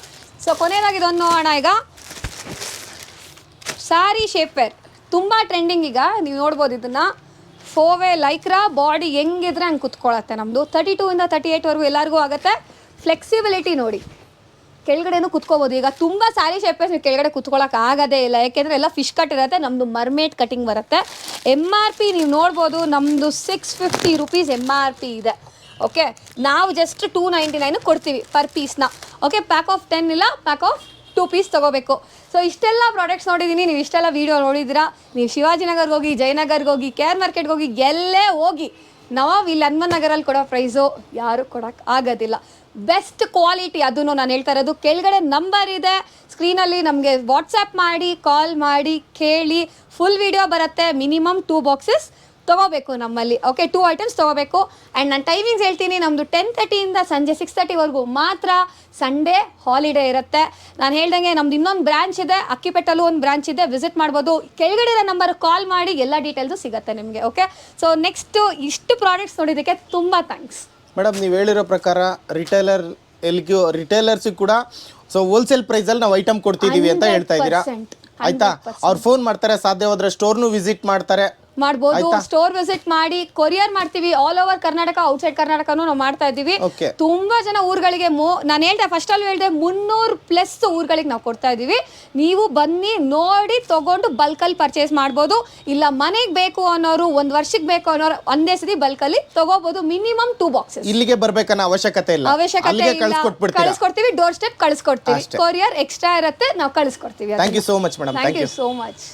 ಸೊ ಕೊನೆಯದಾಗಿದೆ ಒಂದು ನೋಡೋಣ. ಈಗ ಸ್ಯಾರಿ ಶೇಪ್ ವೇರ್ ತುಂಬ ಟ್ರೆಂಡಿಂಗ್. ಈಗ ನೀವು ನೋಡ್ಬೋದು ಇದನ್ನು. 4 ವೇ ಲೈಕ್ರಾ. ಬಾಡಿ ಹೆಂಗಿದ್ರೆ ಹಂಗೆ ಕುತ್ಕೊಳ್ಳುತ್ತೆ ನಮ್ಮದು. 32 ಇಂದ 38ವರೆಗೂ ಎಲ್ಲರಿಗೂ ಆಗುತ್ತೆ. ಫ್ಲೆಕ್ಸಿಬಿಲಿಟಿ ನೋಡಿ, ಕೆಳಗಡೆನೂ ಕುತ್ಕೋಬೋದು. ಈಗ ತುಂಬ ಸ್ಯಾರಿ ಶೇಪರ್ಸ್ ನೀವು ಕೆಳಗಡೆ ಕುತ್ಕೊಳ್ಳೋಕೆ ಆಗೋದೇ ಇಲ್ಲ, ಯಾಕೆಂದರೆ ಎಲ್ಲ ಫಿಶ್ ಕಟ್ ಇರುತ್ತೆ. ನಮ್ಮದು ಮರ್ಮೇಡ್ ಕಟಿಂಗ್ ಬರುತ್ತೆ. MRP ನೀವು ನೋಡ್ಬೋದು, ನಮ್ಮದು 650 ರೂಪೀಸ್ MRP ಇದೆ. ಓಕೆ, ನಾವು ಜಸ್ಟ್ 299 ಕೊಡ್ತೀವಿ ಪರ್ ಪೀಸ್ನ. ಓಕೆ, ಪ್ಯಾಕ್ ಆಫ್ 10 ಇಲ್ಲ ಪ್ಯಾಕ್ ಆಫ್ 2 ಪೀಸ್ ತೊಗೋಬೇಕು. ಸೊ ಇಷ್ಟೆಲ್ಲ ಪ್ರಾಡಕ್ಟ್ಸ್ ನೋಡಿದ್ದೀನಿ, ನೀವು ಇಷ್ಟೆಲ್ಲ ವೀಡಿಯೋ ನೋಡಿದ್ದೀರಾ. ನೀವು ಶಿವಾಜಿನಗರ್ಗೆ ಹೋಗಿ, ಜಯನಗರ್ಗೆ ಹೋಗಿ, KR ಮಾರ್ಕೆಟ್ಗೆ ಹೋಗಿ, ಎಲ್ಲೇ ಹೋಗಿ ನಾವು ಇಲ್ಲಿ ಹನುಮನ್ ನಗರಲ್ಲಿ ಕೊಡೋ ಪ್ರೈಸು ಯಾರು ಕೊಡೋಕ್ಕೆ ಆಗೋದಿಲ್ಲ. Best quality. ಅದನ್ನು ನಾನು ಹೇಳ್ತಾ ಇರೋದು, ಕೆಳಗಡೆ ನಂಬರ್ ಇದೆ ಸ್ಕ್ರೀನಲ್ಲಿ, ನಮಗೆ ವಾಟ್ಸಪ್ ಮಾಡಿ, ಕಾಲ್ ಮಾಡಿ, ಕೇಳಿ. ಫುಲ್ ವಿಡಿಯೋ ಬರುತ್ತೆ. ಮಿನಿಮಮ್ 2 ಬಾಕ್ಸಸ್ ತೊಗೋಬೇಕು ನಮ್ಮಲ್ಲಿ. ಓಕೆ, 2 ಐಟಮ್ಸ್ ತೊಗೋಬೇಕು. ಆ್ಯಂಡ್ ನಾನು ಟೈಮಿಂಗ್ಸ್ ಹೇಳ್ತೀನಿ, ನಮ್ಮದು 10:30 ಇಂದ ಸಂಜೆ 6:30ವರೆಗೂ ಮಾತ್ರ. ಸಂಡೇ ಹಾಲಿಡೇ ಇರುತ್ತೆ. ನಾನು ಹೇಳ್ದಂಗೆ ನಮ್ದು ಇನ್ನೊಂದು ಬ್ರಾಂಚ್ ಇದೆ, ಅಕ್ಕಿಪೇಟಲ್ಲೂ ಒಂದು ಬ್ರಾಂಚ್ ಇದೆ, ವಿಸಿಟ್ ಮಾಡ್ಬೋದು. ಕೆಳಗಡೆ ಇರೋ ನಂಬರ್ ಕಾಲ್ ಮಾಡಿ, ಎಲ್ಲ ಡೀಟೇಲ್ಸು ಸಿಗುತ್ತೆ ನಿಮಗೆ. ಓಕೆ, ಸೊ ನೆಕ್ಸ್ಟು ಇಷ್ಟು ಪ್ರಾಡಕ್ಟ್ಸ್ ನೋಡಿದ್ದಕ್ಕೆ ತುಂಬ ಥ್ಯಾಂಕ್ಸ್ ಮೇಡಮ್. ನೀವು ಹೇಳಿರೋ ಪ್ರಕಾರ ರಿಟೇಲರ್ಸಿಗೆ ಕೂಡ ಸೊ ಹೋಲ್ಸೇಲ್ ಪ್ರೈಸಲ್ಲಿ ನಾವು ಐಟಮ್ ಕೊಡ್ತಿದ್ದೀವಿ ಅಂತ ಹೇಳ್ತಾ ಇದ್ದೀರಾ, ಆಯ್ತಾ? ಅವ್ರು ಫೋನ್ ಮಾಡ್ತಾರೆ, ಸಾಧ್ಯವಾದ್ರೆ ಸ್ಟೋರ್ನು ವಿಸಿಟ್ ಮಾಡ್ಬೋದು. ಸ್ಟೋರ್ ವಿಸಿಟ್ ಮಾಡಿ, ಕೊರಿಯರ್ ಮಾಡ್ತೀವಿ ಆಲ್ ಓವರ್ ಕರ್ನಾಟಕ, ಔಟ್ಸೈಡ್ ಕರ್ನಾಟಕನೂ ನಾವು ಮಾಡ್ತಾ ಇದ್ದೀವಿ. ತುಂಬಾ ಜನ ಊರುಗಳಿಗೆ ನಾನು ಹೇಳ್ದೆ, ಫಸ್ಟ್ ಅಲ್ಲಿ ಹೇಳ್ದೆ 300+ ಊರುಗಳಿಗೆ ನಾವು ಕೊಡ್ತಾ ಇದ್ದೀವಿ. ನೀವು ಬನ್ನಿ, ನೋಡಿ, ತಗೊಂಡು ಬಲ್ಕಲ್ಲಿ ಪರ್ಚೇಸ್ ಮಾಡ್ಬೋದು. ಇಲ್ಲ ಮನೆಗೆ ಬೇಕು ಅನ್ನೋರು, 1 ವರ್ಷಕ್ಕೆ ಬೇಕು ಅನ್ನೋರು ಒಂದೇ ಸತಿ ಬಲ್ಕಲ್ಲಿ ತಗೋಬಹುದು. Minimum 2 boxes. ಇಲ್ಲಿಗೆ ಬರ್ಬೇಕನ್ನೋ ಅವಶ್ಯಕತೆ ಇಲ್ಲ, ಕಳಿಸ್ಕೊಡ್ತೀವಿ. ಡೋರ್ ಸ್ಟೆಪ್ ಕಳಿಸ್ಕೊಡ್ತೀವಿ. ಕೊರಿಯರ್ ಎಕ್ಸ್ಟ್ರಾ ಇರುತ್ತೆ, ನಾವು ಕಳಿಸ್ಕೊಡ್ತೀವಿ. Thank you so much madam. Thank you so much.